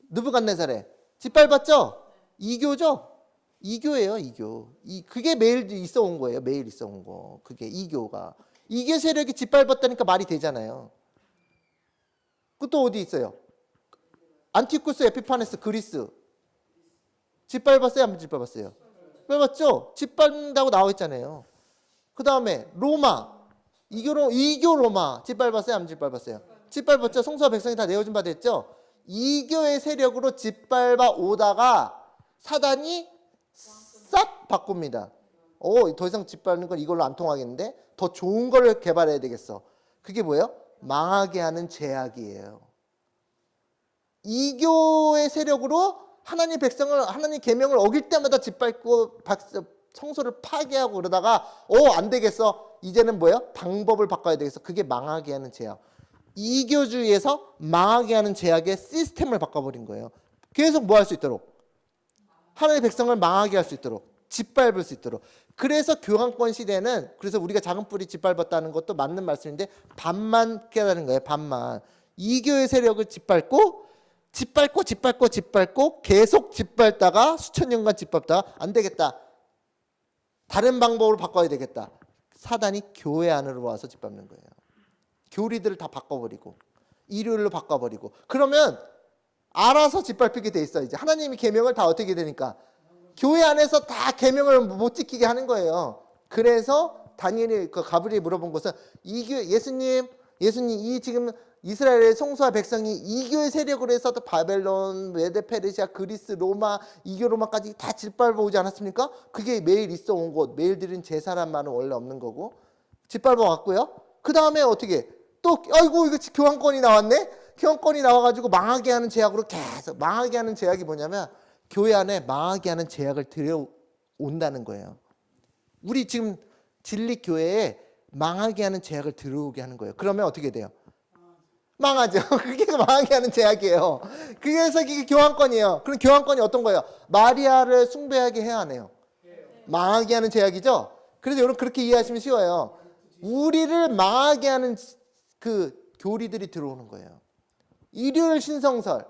느부갓네살에 짓밟았죠? 이교죠? 이교예요. 이교. 그게 매일 있어 온 거예요. 매일 있어 온 거. 그게 이교가. 이교 세력이 짓밟았다니까 말이 되잖아요. 그것도 어디 있어요? 안티쿠스 에피파네스 그리스. 짓밟았어요? 안 짓밟았어요? 짓밟았죠? 짓밟는다고 나와 있잖아요. 그 다음에 로마. 이교 로마. 짓밟았어요? 안 짓밟았어요? 짓밟았죠? 성소와 백성이 다 내어준 바 됐죠? 이교의 세력으로 짓밟아 오다가 사단이 싹 바꿉니다. 더 이상 짓밟는 건 이걸로 안 통하겠는데 더 좋은 걸 개발해야 되겠어. 그게 뭐예요? 망하게 하는 제약이에요. 이교의 세력으로 하나님 백성을 하나님 계명을 어길 때마다 짓밟고 성소를 파괴하고 그러다가 안 되겠어. 이제는 뭐예요? 방법을 바꿔야 되겠어. 그게 망하게 하는 제약. 이교주의에서 망하게 하는 제약의 시스템을 바꿔버린 거예요. 계속 뭐 할 수 있도록? 하나님의 백성을 망하게 할 수 있도록, 짓밟을 수 있도록. 그래서 교황권 시대는, 그래서 우리가 작은 뿔이 짓밟았다는 것도 맞는 말씀인데 반만 깨달은 거예요. 반만. 이교의 세력을 짓밟고 계속 짓밟다가 수천 년간 짓밟다가 안 되겠다. 다른 방법으로 바꿔야 되겠다. 사단이 교회 안으로 와서 짓밟는 거예요. 교리들을 다 바꿔버리고 일요일로 바꿔버리고 그러면 알아서 짓밟히게 돼 있어. 이제 하나님이 계명을 다 어떻게 되니까 교회 안에서 다 계명을 못 지키게 하는 거예요. 그래서 다니엘이 가브리엘이 물어본 것은 예수님 이 지금 이스라엘의 성소와 백성이 이교의 세력으로 해서 바벨론, 메데 페르시아, 그리스, 로마, 이교 로마까지 다 짓밟아 오지 않았습니까? 그게 매일 있어 온 것, 매일 드린 제사란 말은 원래 없는 거고 짓밟아 왔고요. 그 다음에 어떻게 또 아이고 이거 교환권이 나왔네. 교환권이 나와가지고 망하게 하는 제약으로 계속 망하게 하는 제약이 뭐냐면 교회 안에 망하게 하는 제약을 들여온다는 거예요. 우리 지금 진리교회에 망하게 하는 제약을 들어오게 하는 거예요. 그러면 어떻게 돼요? 망하죠. 그게 망하게 하는 제약이에요. 그래서 이게 교환권이에요. 그럼 교환권이 어떤 거예요? 마리아를 숭배하게 해야 하네요. 망하게 하는 제약이죠. 그래서 여러분 그렇게 이해하시면 쉬워요. 우리를 망하게 하는 그 교리들이 들어오는 거예요. 일요일 신성설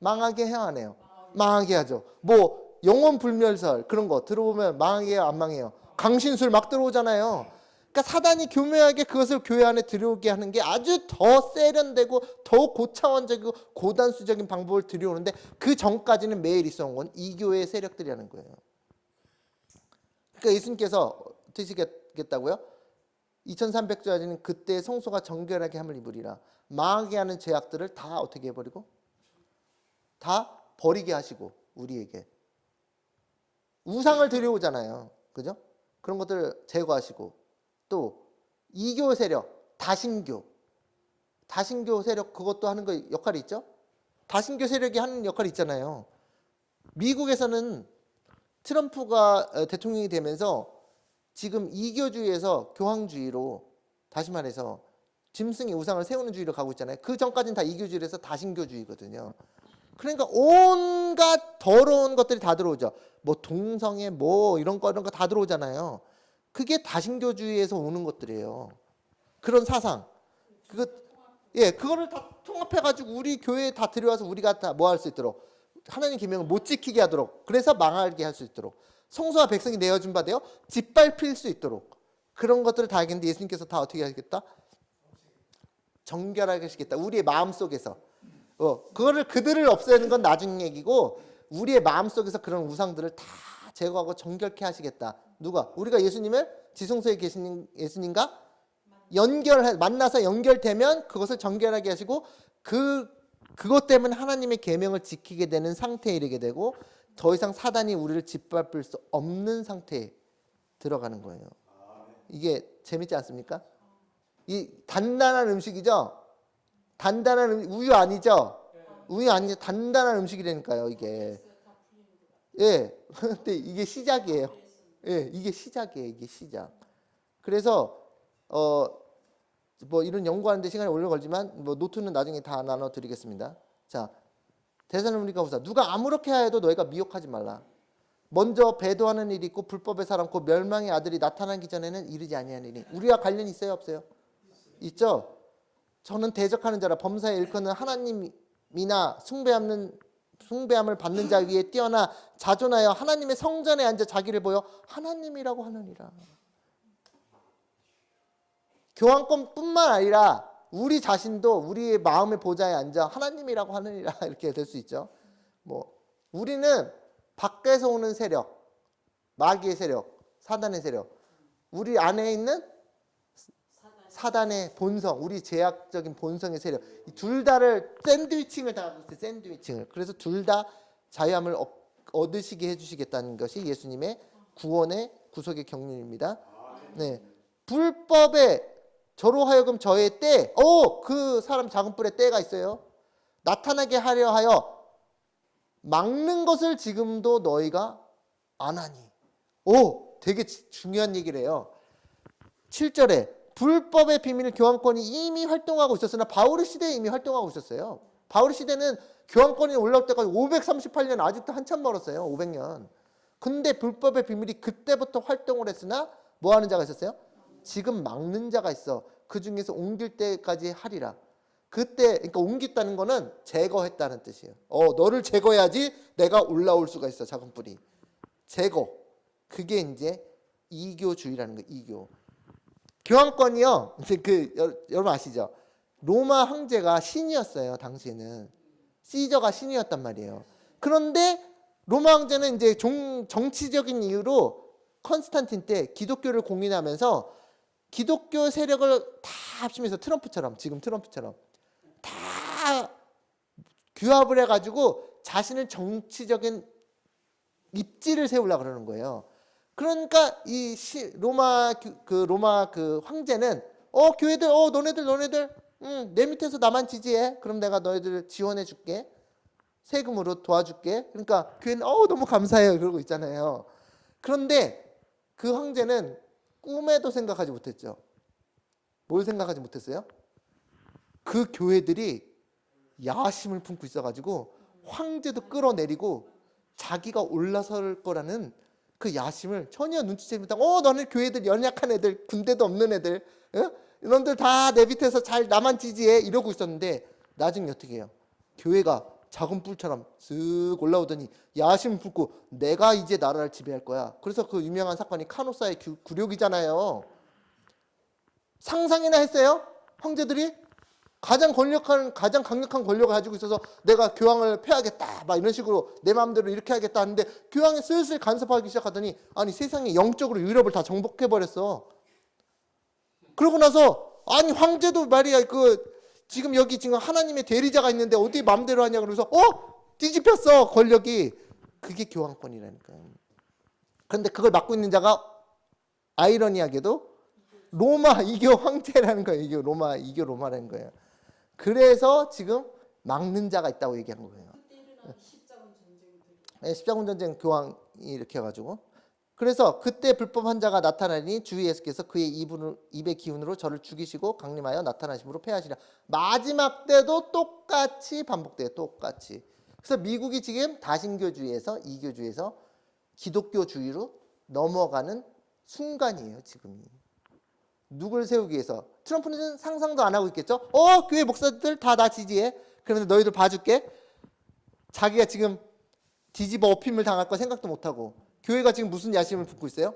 망하게 해야 하네요. 망하게 하죠. 뭐 영혼 불멸설 그런 거 들어보면 망하게 해요, 안 망해요? 강신술 막 들어오잖아요. 그러니까 사단이 교묘하게 그것을 교회 안에 들어오게 하는 게 아주 더 세련되고 더 고차원적이고 고단수적인 방법을 들여오는데 그 전까지는 매일 있어온 건 이교회의 세력들이라는 거예요. 그러니까 예수님께서 드시겠다고요? 2300주까지는 그때 성소가 정결하게 함을 입으리라. 망하게 하는 제약들을 다 어떻게 해버리고? 다 버리게 하시고 우리에게. 우상을 들여오잖아요. 그죠? 그런 것들을 제거하시고 또 이교 세력, 다신교 세력 그것도 하는 거 역할이 있죠? 다신교 세력이 하는 역할이 있잖아요. 미국에서는 트럼프가 대통령이 되면서 지금 이교주의에서 교황주의로 다시 말해서 짐승의 우상을 세우는 주의로 가고 있잖아요. 그 전까지는 다 이교주의에서 다신교주의거든요. 그러니까 온갖 더러운 것들이 다 들어오죠. 뭐 동성애 뭐 이런 거 다 들어오잖아요. 그게 다신교주의에서 오는 것들이에요. 그런 사상. 그거를 다 통합해가지고 우리 교회에 다 들여와서 우리가 다 뭐 할 수 있도록 하나님 계명을 못 지키게 하도록 그래서 망하게 할 수 있도록 성소와 백성이 내어준 바 되어 짓밟힐 수 있도록 그런 것들을 다 알겠는데 예수님께서 다 어떻게 하시겠다? 정결하게 하시겠다. 우리의 마음속에서 그들을 없애는 건 나중 얘기고 우리의 마음속에서 그런 우상들을 다 제거하고 정결케 하시겠다. 누가? 우리가 예수님을 지성소에 계신 예수님과 만나서 연결되면 그것을 정결하게 하시고 그것 때문에 하나님의 계명을 지키게 되는 상태에 이르게 되고 더 이상 사단이 우리를 짓밟을 수 없는 상태에 들어가는 거예요. 이게 재밌지 않습니까? 이 단단한 음식이죠. 우유 아니죠? 우유 아니죠. 단단한 음식이라니까요. 이게. 근데 이게 시작이에요. 이게 시작이에요. 이게 시작. 그래서 뭐 이런 연구하는데 시간이 오래 걸지만 뭐 노트는 나중에 다 나눠 드리겠습니다. 자, 데살로니가후서 누가 아무렇게 하여도 너희가 미혹하지 말라. 먼저 배도하는 일이 있고 불법의 사람 곧 멸망의 아들이 나타나기 전에는 이르지 아니하니니. 우리와 관련이 있어요, 없어요? 있죠. 저는 대적하는 자라 범사에 일컫는 하나님이나 숭배함을 받는 자 위에 뛰어나 자존하여 하나님의 성전에 앉아 자기를 보여 하나님이라고 하느니라. 교환권뿐만 아니라 우리 자신도 우리의 마음의 보좌에 앉아 하나님이라고 하느니라 이렇게 될 수 있죠. 뭐 우리는 밖에서 오는 세력, 마귀의 세력, 사단의 세력, 우리 안에 있는 사단의 본성, 우리 제약적인 본성의 세력, 둘 다를 샌드위칭을 당하고 있어요. 샌드위칭을. 그래서 둘 다 자유함을 얻으시게 해주시겠다는 것이 예수님의 구원의 구속의 경륜입니다. 네, 불법에 저로 하여금 저의 때, 그 사람 작은 뿔에 때가 있어요. 나타나게 하려 하여 막는 것을 지금도 너희가 안 하니. 되게 중요한 얘기를 해요. 7절에 불법의 비밀 교환권이 이미 활동하고 있었으나 바울 시대에 이미 활동하고 있었어요. 바울 시대는 교환권이 올라올 때까지 538년 아직도 한참 멀었어요. 500년. 근데 불법의 비밀이 그때부터 활동을 했으나 뭐 하는 자가 있었어요? 지금 막는 자가 있어. 그 중에서 옮길 때까지 하리라. 그때 그러니까 옮겼다는 거는 제거했다는 뜻이에요. 너를 제거해야지 내가 올라올 수가 있어. 작은 뿔이. 제거. 그게 이제 이교주의라는 거예요. 이교. 교환권이요. 여러분 아시죠? 로마 황제가 신이었어요. 당시에는. 시저가 신이었단 말이에요. 그런데 로마 황제는 이제 정치적인 이유로 컨스탄틴 때 기독교를 공인하면서 기독교 세력을 다 합치면서 지금 트럼프처럼 다 규합을 해가지고 자신의 정치적인 입지를 세우려고 그러는 거예요. 그러니까 이 로마 그 황제는 교회들 너네들 내 밑에서 나만 지지해. 그럼 내가 너희들 지원해 줄게. 세금으로 도와줄게. 그러니까 교회는 너무 감사해요. 그러고 있잖아요. 그런데 그 황제는 꿈에도 생각하지 못했죠. 뭘 생각하지 못했어요? 그 교회들이 야심을 품고 있어가지고 황제도 끌어내리고 자기가 올라설 거라는 그 야심을 전혀 눈치채지 못하고 너네 교회들 연약한 애들, 군대도 없는 애들, 이놈들 다 내 밑에서 잘 나만 지지해 이러고 있었는데 나중에 어떻게 해요? 교회가 작은 뿔처럼 쓱 올라오더니 야심 품고 내가 이제 나라를 지배할 거야. 그래서 그 유명한 사건이 카노사의 굴욕이잖아요. 상상이나 했어요? 황제들이 가장 강력한 권력을 가지고 있어서 내가 교황을 폐하겠다 막 이런 식으로 내 마음대로 이렇게 하겠다 하는데 교황이 슬슬 간섭하기 시작하더니 아니 세상에 영적으로 유럽을 다 정복해버렸어. 그러고 나서 아니 황제도 말이야 지금 여기 지금 하나님의 대리자가 있는데 어디 마음대로 하냐 그러면서 뒤집혔어 권력이. 그게 교황권이라니까요. 그런데 그걸 맡고 있는 자가 아이러니하게도 로마 이교 황제라는 거예요. 이교 로마라는 거예요. 그래서 지금 막는 자가 있다고 얘기한 거예요. 그때는 십자군 전쟁이 네, 십자군 전쟁 교황이 이렇게 해가지고 그래서 그때 불법한 자가 나타나니 주 예수께서 그의 입의 기운으로 저를 죽이시고 강림하여 나타나심으로 패하시라. 마지막 때도 똑같이 반복돼요. 똑같이. 그래서 미국이 지금 다신교주의에서 이교주의에서 기독교주의로 넘어가는 순간이에요. 지금이. 누굴 세우기 위해서? 트럼프는 상상도 안 하고 있겠죠? 교회 목사들 다 나 지지해. 그런데 너희들 봐줄게. 자기가 지금 뒤집어 엎임을 당할 거 생각도 못하고 교회가 지금 무슨 야심을 품고 있어요?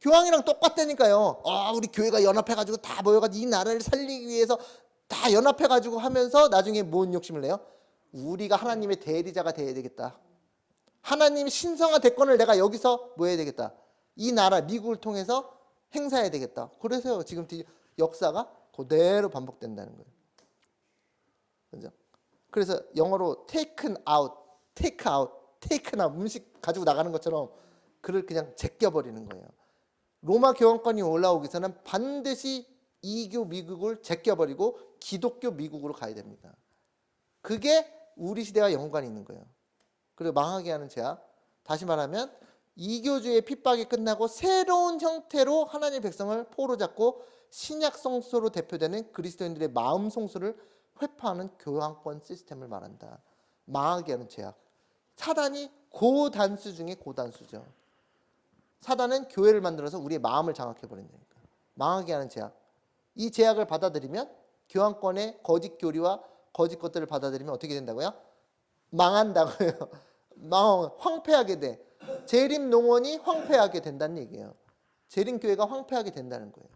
교황이랑 똑같다니까요. 우리 교회가 연합해가지고 다 모여가지고 이 나라를 살리기 위해서 다 연합해가지고 하면서 나중에 뭔 욕심을 내요? 우리가 하나님의 대리자가 돼야 되겠다. 하나님 신성한 대권을 내가 여기서 뭐 해야 되겠다. 이 나라 미국을 통해서 행사해야 되겠다. 그래서 지금 역사가 그대로 반복된다는 거예요. 그죠? 그래서 영어로 taken out, take out, taken out 음식 가지고 나가는 것처럼 그를 그냥 제껴버리는 거예요. 로마 교황권이 올라오기 전에는 반드시 이교 미국을 제껴버리고 기독교 미국으로 가야 됩니다. 그게 우리 시대와 연관이 있는 거예요. 그리고 망하게 하는 죄악. 다시 말하면 이교주의 핍박이 끝나고 새로운 형태로 하나님의 백성을 포로 잡고 신약 성소로 대표되는 그리스도인들의 마음 성소를 회파하는 교황권 시스템을 말한다. 망하게 하는 죄악. 사단이 고단수 중에 고단수죠. 사단은 교회를 만들어서 우리의 마음을 장악해버린다니까. 망하게 하는 죄악. 이 죄악을 받아들이면 교황권의 거짓 교리와 거짓 것들을 받아들이면 어떻게 된다고요? 망한다고요. 황폐하게 돼. 재림 농원이 황폐하게 된다는 얘기예요. 재림 교회가 황폐하게 된다는 거예요.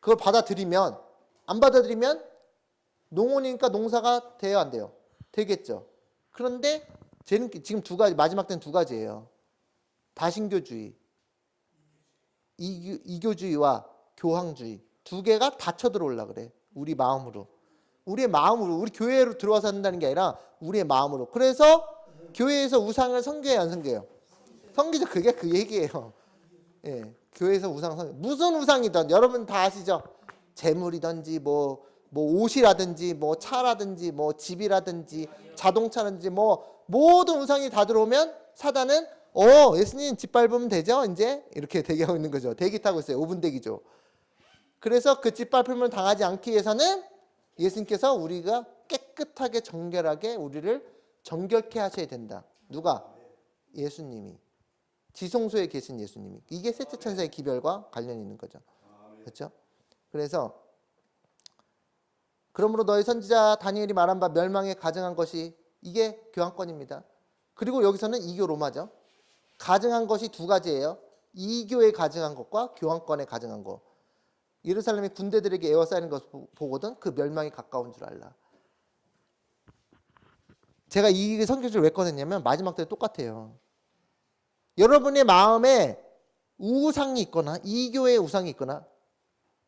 그걸 받아들이면 안 받아들이면 농원이니까 농사가 돼요 안 돼요? 되겠죠. 그런데 지금 두 가지 마지막 때는 두 가지예요. 다신교주의, 이교주의와 교황주의 두 개가 다 쳐들어오려고 그래. 우리 마음으로. 우리의 마음으로. 우리 교회로 들어와서 한다는 게 아니라 우리의 마음으로. 그래서 교회에서 우상을 섬겨야 안 섬겨요? 성기죠. 그게 그 얘기예요. 예, 교회에서 무슨 우상이든 여러분 다 아시죠? 재물이든지 뭐 옷이라든지 뭐 차라든지 뭐 집이라든지 자동차라든지 뭐 모든 우상이 다 들어오면 사단은 예수님 집 밟으면 되죠? 이제 이렇게 대기하고 있는 거죠. 대기 타고 있어요. 5분 대기죠. 그래서 그 집 밟힘을 당하지 않기 위해서는 예수님께서 우리가 깨끗하게 정결하게 우리를 정결케 하셔야 된다. 누가? 예수님이. 지성소에 계신 예수님이. 이게 셋째 천사의 기별과 관련이 있는 거죠. 그렇죠? 그래서 그러므로 너희 선지자 다니엘이 말한 바 멸망에 가증한 것이 이게 교환권입니다. 그리고 여기서는 이교 로마죠. 가증한 것이 두 가지예요. 이교에 가증한 것과 교환권에 가증한 것. 예루살렘이 군대들에게 에워싸이는 것을 보거든 그 멸망이 가까운 줄 알라. 제가 이 성경을 왜 꺼냈냐면 마지막 때 똑같아요. 여러분의 마음에 우상이 있거나 이교의 우상이 있거나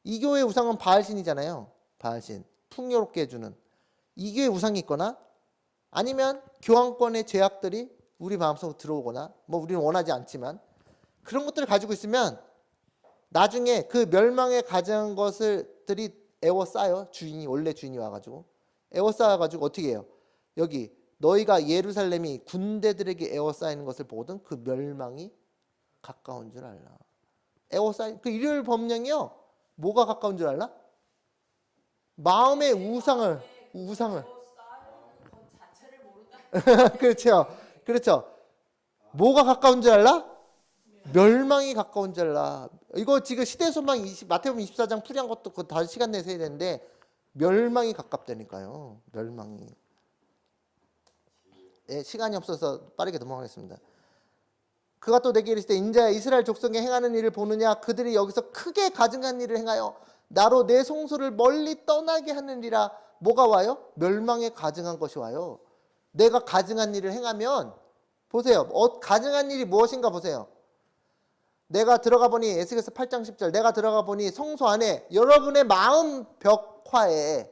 이교의 우상은 바알신이잖아요. 바알신. 풍요롭게 해주는 이교의 우상이 있거나 아니면 교환권의 죄악들이 우리 마음속으로 들어오거나 뭐 우리는 원하지 않지만 그런 것들을 가지고 있으면 나중에 그 멸망에 가져간 것들이 에워싸요. 주인이 원래 주인이 와가지고 에워싸가지고 어떻게 해요? 여기 너희가 예루살렘이 군대들에게 에워싸이는 것을 보거든 그 멸망이 가까운 줄 알라. 에워싸인 그 일요일 법령이요. 뭐가 가까운 줄 알라? 마음의 우상을 쌓이는 것 자체를 모른다. 그렇죠. 뭐가 가까운 줄 알라? 멸망이 가까운 줄 알라. 이거 지금 시대소망 마태복음 24장 풀이한 것도 그거 다 시간 내서 해야 되는데 멸망이 가깝다니까요. 멸망이. 예, 시간이 없어서 빠르게 넘어가겠습니다. 그가 또 내게 이르시되 인자야 이스라엘 족속에 행하는 일을 보느냐 그들이 여기서 크게 가증한 일을 행하여 나로 내 송소를 멀리 떠나게 하느니라. 뭐가 와요? 멸망에 가증한 것이 와요. 내가 가증한 일을 행하면 보세요. 가증한 일이 무엇인가 보세요. 내가 들어가 보니 에스겔서 8장 10절 내가 들어가 보니 성소 안에 여러분의 마음 벽화에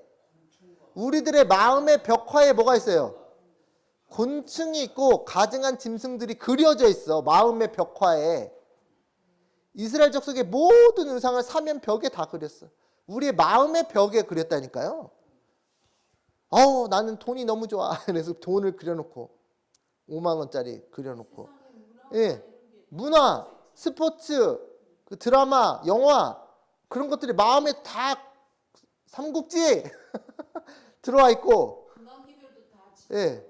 우리들의 마음의 벽화에 뭐가 있어요? 곤충이 있고 가증한 짐승들이 그려져 있어. 마음의 벽화에. 이스라엘 족속의 모든 우상을 사면 벽에 다 그렸어. 우리의 마음의 벽에 그렸다니까요. 나는 돈이 너무 좋아. 그래서 돈을 그려놓고 5만 원짜리 그려놓고 예, 문화, 스포츠, 그 드라마, 영화 그런 것들이 마음에 다 삼국지 들어와 있고 예.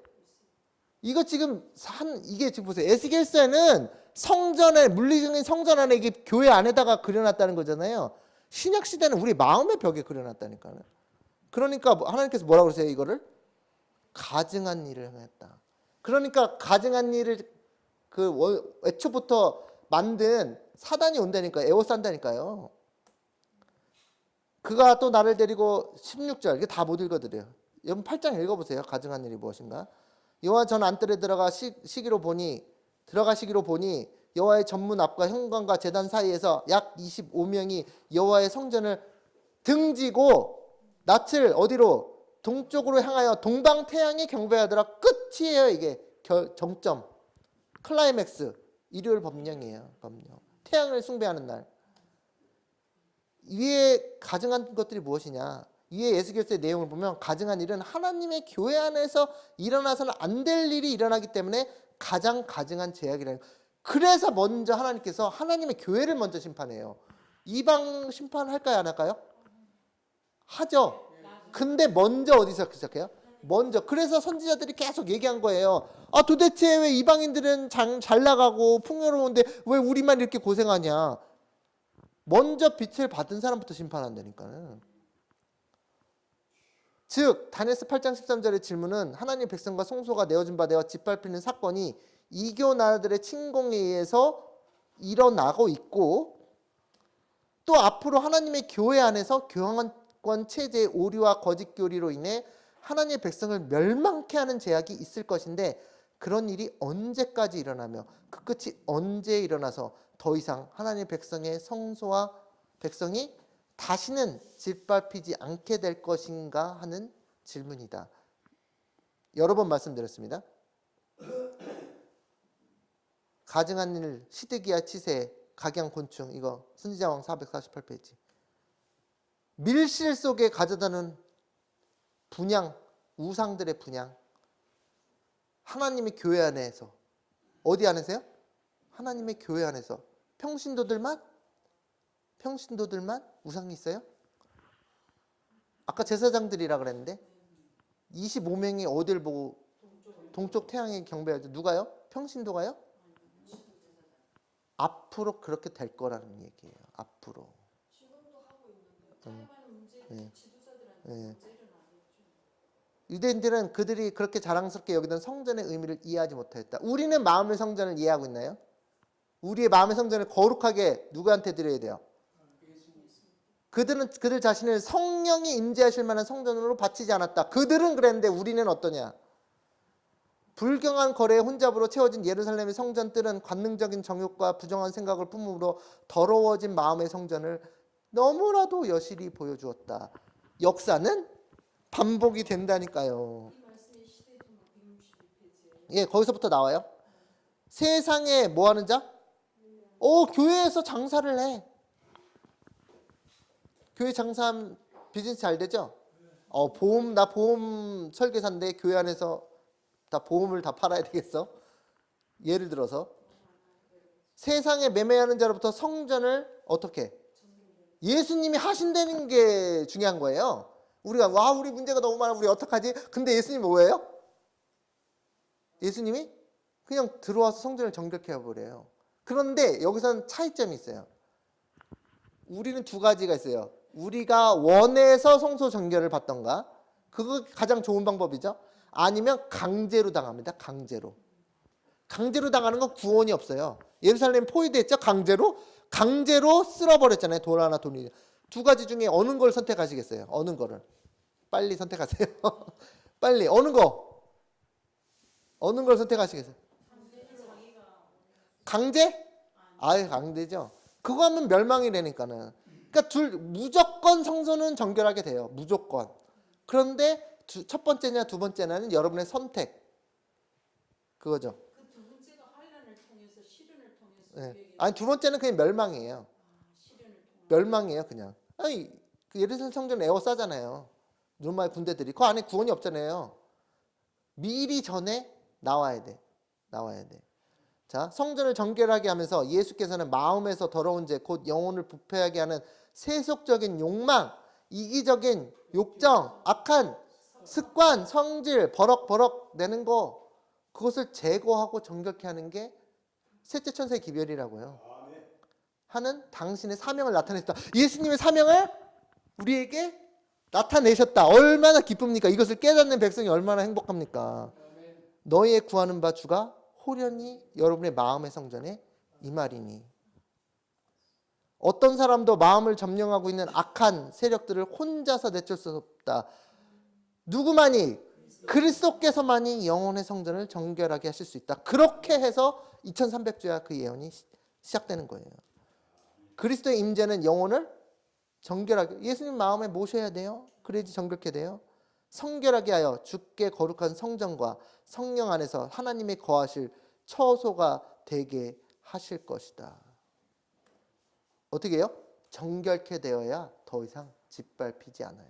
이거 지금 이게 지금 보세요. 에스겔서에는 성전에 물리적인 성전 안에 이게 교회 안에다가 그려놨다는 거잖아요. 신약 시대는 우리 마음의 벽에 그려놨다니까요. 그러니까 하나님께서 뭐라고 그러세요? 이거를 가증한 일을 행했다. 그러니까 가증한 일을 그 애초부터 만든 사단이 온다니까 에워싼다니까요. 그가 또 나를 데리고 16절 이게 다 못 읽어드려요. 여러분 8장 읽어보세요. 가증한 일이 무엇인가? 여호와 전 안뜰에 들어가시기로 보니 여호와의 전문 앞과 현관과 제단 사이에서 약 25명이 여호와의 성전을 등지고 낯을 어디로? 동쪽으로 향하여 동방 태양에 경배하더라. 끝이에요. 이게 정점 클라이맥스. 일요일 법령이에요. 법령. 태양을 숭배하는 날. 위에 가증한 것들이 무엇이냐? 위에 에스겔서의 내용을 보면 가증한 일은 하나님의 교회 안에서 일어나서는 안 될 일이 일어나기 때문에 가장 가증한 죄악이라는 거예요. 그래서 먼저 하나님께서 하나님의 교회를 먼저 심판해요. 이방 심판할까요? 안 할까요? 하죠. 근데 먼저 어디서 시작해요? 먼저. 그래서 선지자들이 계속 얘기한 거예요. 도대체 왜 이방인들은 잘 나가고 풍요로운데 왜 우리만 이렇게 고생하냐? 먼저 빛을 받은 사람부터 심판한다니까는. 즉 다니엘서 8장 13절의 질문은 하나님 백성과 송소가 내어준 바 되어 짓밟히는 사건이 이교 나라들의 침공에 의해서 일어나고 있고 또 앞으로 하나님의 교회 안에서 교환권 체제의 오류와 거짓 교리로 인해 하나님의 백성을 멸망케 하는 제약이 있을 것인데 그런 일이 언제까지 일어나며 그 끝이 언제 일어나서 더 이상 하나님의 백성의 성소와 백성이 다시는 짓밟히지 않게 될 것인가 하는 질문이다. 여러 번 말씀드렸습니다. 가증한 일, 시드기야 치세, 각양곤충 이거 선지자왕 448페이지. 밀실 속에 가져다는 분향, 우상들의 분향. 하나님의 교회 안에서 어디 안에서요? 하나님의 교회 안에서 평신도들만 우상이 있어요? 아까 제사장들이라 그랬는데 25명이 어딜 보고 동쪽 태양에 경배하죠. 누가요? 평신도가요? 앞으로 그렇게 될 거라는 얘기예요. 앞으로. 지금도 하고 있는데 다양한 문제를 네. 지도자들한테 네. 문제를 많이 유대인들은 그들이 그렇게 자랑스럽게 여기던 성전의 의미를 이해하지 못했다. 우리는 마음의 성전을 이해하고 있나요? 우리의 마음의 성전을 거룩하게 누구한테 드려야 돼요? 그들 자신을 성령이 임재하실 만한 성전으로 바치지 않았다. 그들은 그랬는데 우리는 어떠냐? 불경한 거래의 혼잡으로 채워진 예루살렘의 성전들은 관능적인 정욕과 부정한 생각을 품음으로 더러워진 마음의 성전을 너무나도 여실히 보여주었다. 역사는 반복이 된다니까요. 이 말씀이 시대통합 162페이지에 예, 거기서부터 나와요. 세상에 뭐 하는 자? 교회에서 장사를 해. 교회 장사하면 비즈니스 잘 되죠? 나 보험 설계사인데 교회 안에서 다 보험을 다 팔아야 되겠어? 예를 들어서 세상에 매매하는 자로부터 성전을 어떻게? 예수님이 하신다는 게 중요한 거예요. 우리가 우리 문제가 너무 많아. 우리 어떡하지? 근데 예수님 뭐예요? 예수님이 그냥 들어와서 성전을 정결케 해버려요. 그런데 여기서는 차이점이 있어요. 우리는 두 가지가 있어요. 우리가 원해서 성소 정결을 받던가, 그거 가장 좋은 방법이죠. 아니면 강제로 당합니다. 강제로 당하는 건 구원이 없어요. 예루살렘 포위됐죠. 강제로 쓸어버렸잖아요. 돌 하나 돈이. 두 가지 중에 어느 걸 선택하시겠어요? 어느 거를? 빨리 선택하세요. 빨리 어느 걸 선택하시겠어요? 강제? 강제죠. 그거 하면 멸망이라니까는. 그러니까 무조건 성소는 정결하게 돼요. 무조건. 그런데 첫 번째냐 두 번째냐는 여러분의 선택. 그거죠. 그 두 번째가 환란을 통해서 시련을 통해서 네. 아니 두 번째는 그냥 멸망이에요. 시련을 통해서 멸망이에요, 그냥. 그 예루살렘 성전 에워싸잖아요. 로마의 군대들이. 그 안에 구원이 없잖아요. 미리 전에 나와야 돼. 자, 성전을 정결하게 하면서 예수께서는 마음에서 더러운 죄, 곧 영혼을 부패하게 하는 세속적인 욕망, 이기적인 욕정, 악한 습관, 성질, 버럭버럭 내는 거, 그것을 제거하고 정결케 하는 게 셋째 천사의 기별이라고요. 하는 당신의 사명을 나타냈다. 예수님의 사명을 우리에게 나타내셨다. 얼마나 기쁩니까? 이것을 깨닫는 백성이 얼마나 행복합니까? 너희의 구하는 바 주가 호련히 여러분의 마음의 성전에 임하리니. 어떤 사람도 마음을 점령하고 있는 악한 세력들을 혼자서 내쫓을 수 없다. 누구만이? 그리스도께서만이 영혼의 성전을 정결하게 하실 수 있다. 그렇게 해서 2300주야 그 예언이 시작되는 거예요. 그리스도의 임재는 영혼을 정결하게, 예수님 마음에 모셔야 돼요. 그래야지 정결케 돼요. 성결하게 하여 주께 거룩한 성전과 성령 안에서 하나님의 거하실 처소가 되게 하실 것이다. 어떻게 해요? 정결케 되어야 더 이상 짓밟히지 않아요.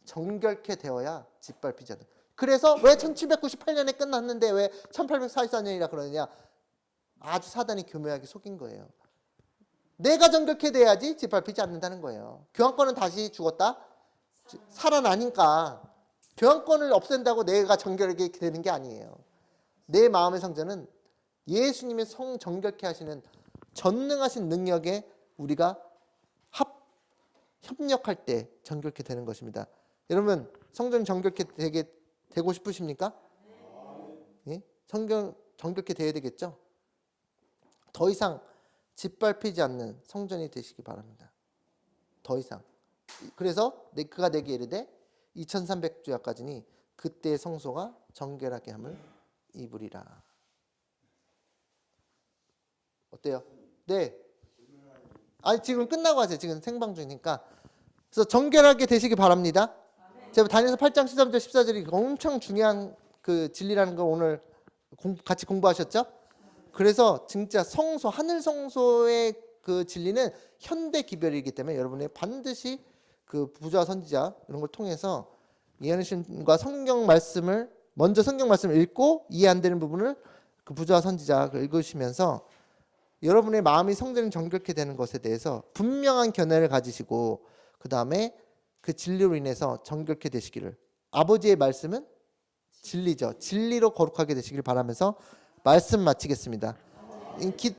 정결케 되어야 짓밟히지 않아요. 그래서 왜 1798년에 끝났는데 왜 1844년이라 그러느냐? 아주 사단이 교묘하게 속인 거예요. 내가 정결케 돼야지 짓밟히지 않는다는 거예요. 교환권은 다시 죽었다? 살아나니까. 교환권을 없앤다고 내가 정결하게 되는 게 아니에요. 내 마음의 성전은 예수님의 정결케 하시는 전능하신 능력에 우리가 협력할 때 정결케 되는 것입니다. 여러분 성전 정결케 되고 싶으십니까? 예? 성전 정결케 돼야 되겠죠? 더 이상 짓밟히지 않는 성전이 되시기 바랍니다. 더 이상. 그래서 그가 내게 이르되 2300주야까지니 그때의 성소가 정결하게 함을 입으리라. 어때요? 네. 아니 지금 끝나고 하세요. 지금 생방 중이니까. 그래서 정결하게 되시기 바랍니다. 제가 다니엘서 8장 13절 14절이 엄청 중요한 그 진리라는 걸 오늘 같이 공부하셨죠? 그래서 진짜 성소, 하늘 성소의 그 진리는 현대 기별이기 때문에 여러분이 반드시 그 부자 선지자 이런 걸 통해서 이해하신과 성경 말씀을 먼저 성경 말씀을 읽고 이해 안 되는 부분을 그 부자 선지자 읽으시면서 여러분의 마음이 성전이 정결케 되는 것에 대해서 분명한 견해를 가지시고 그 다음에 그 진리로 인해서 정결케 되시기를, 아버지의 말씀은 진리죠. 진리로 거룩하게 되시길 바라면서 말씀 마치겠습니다.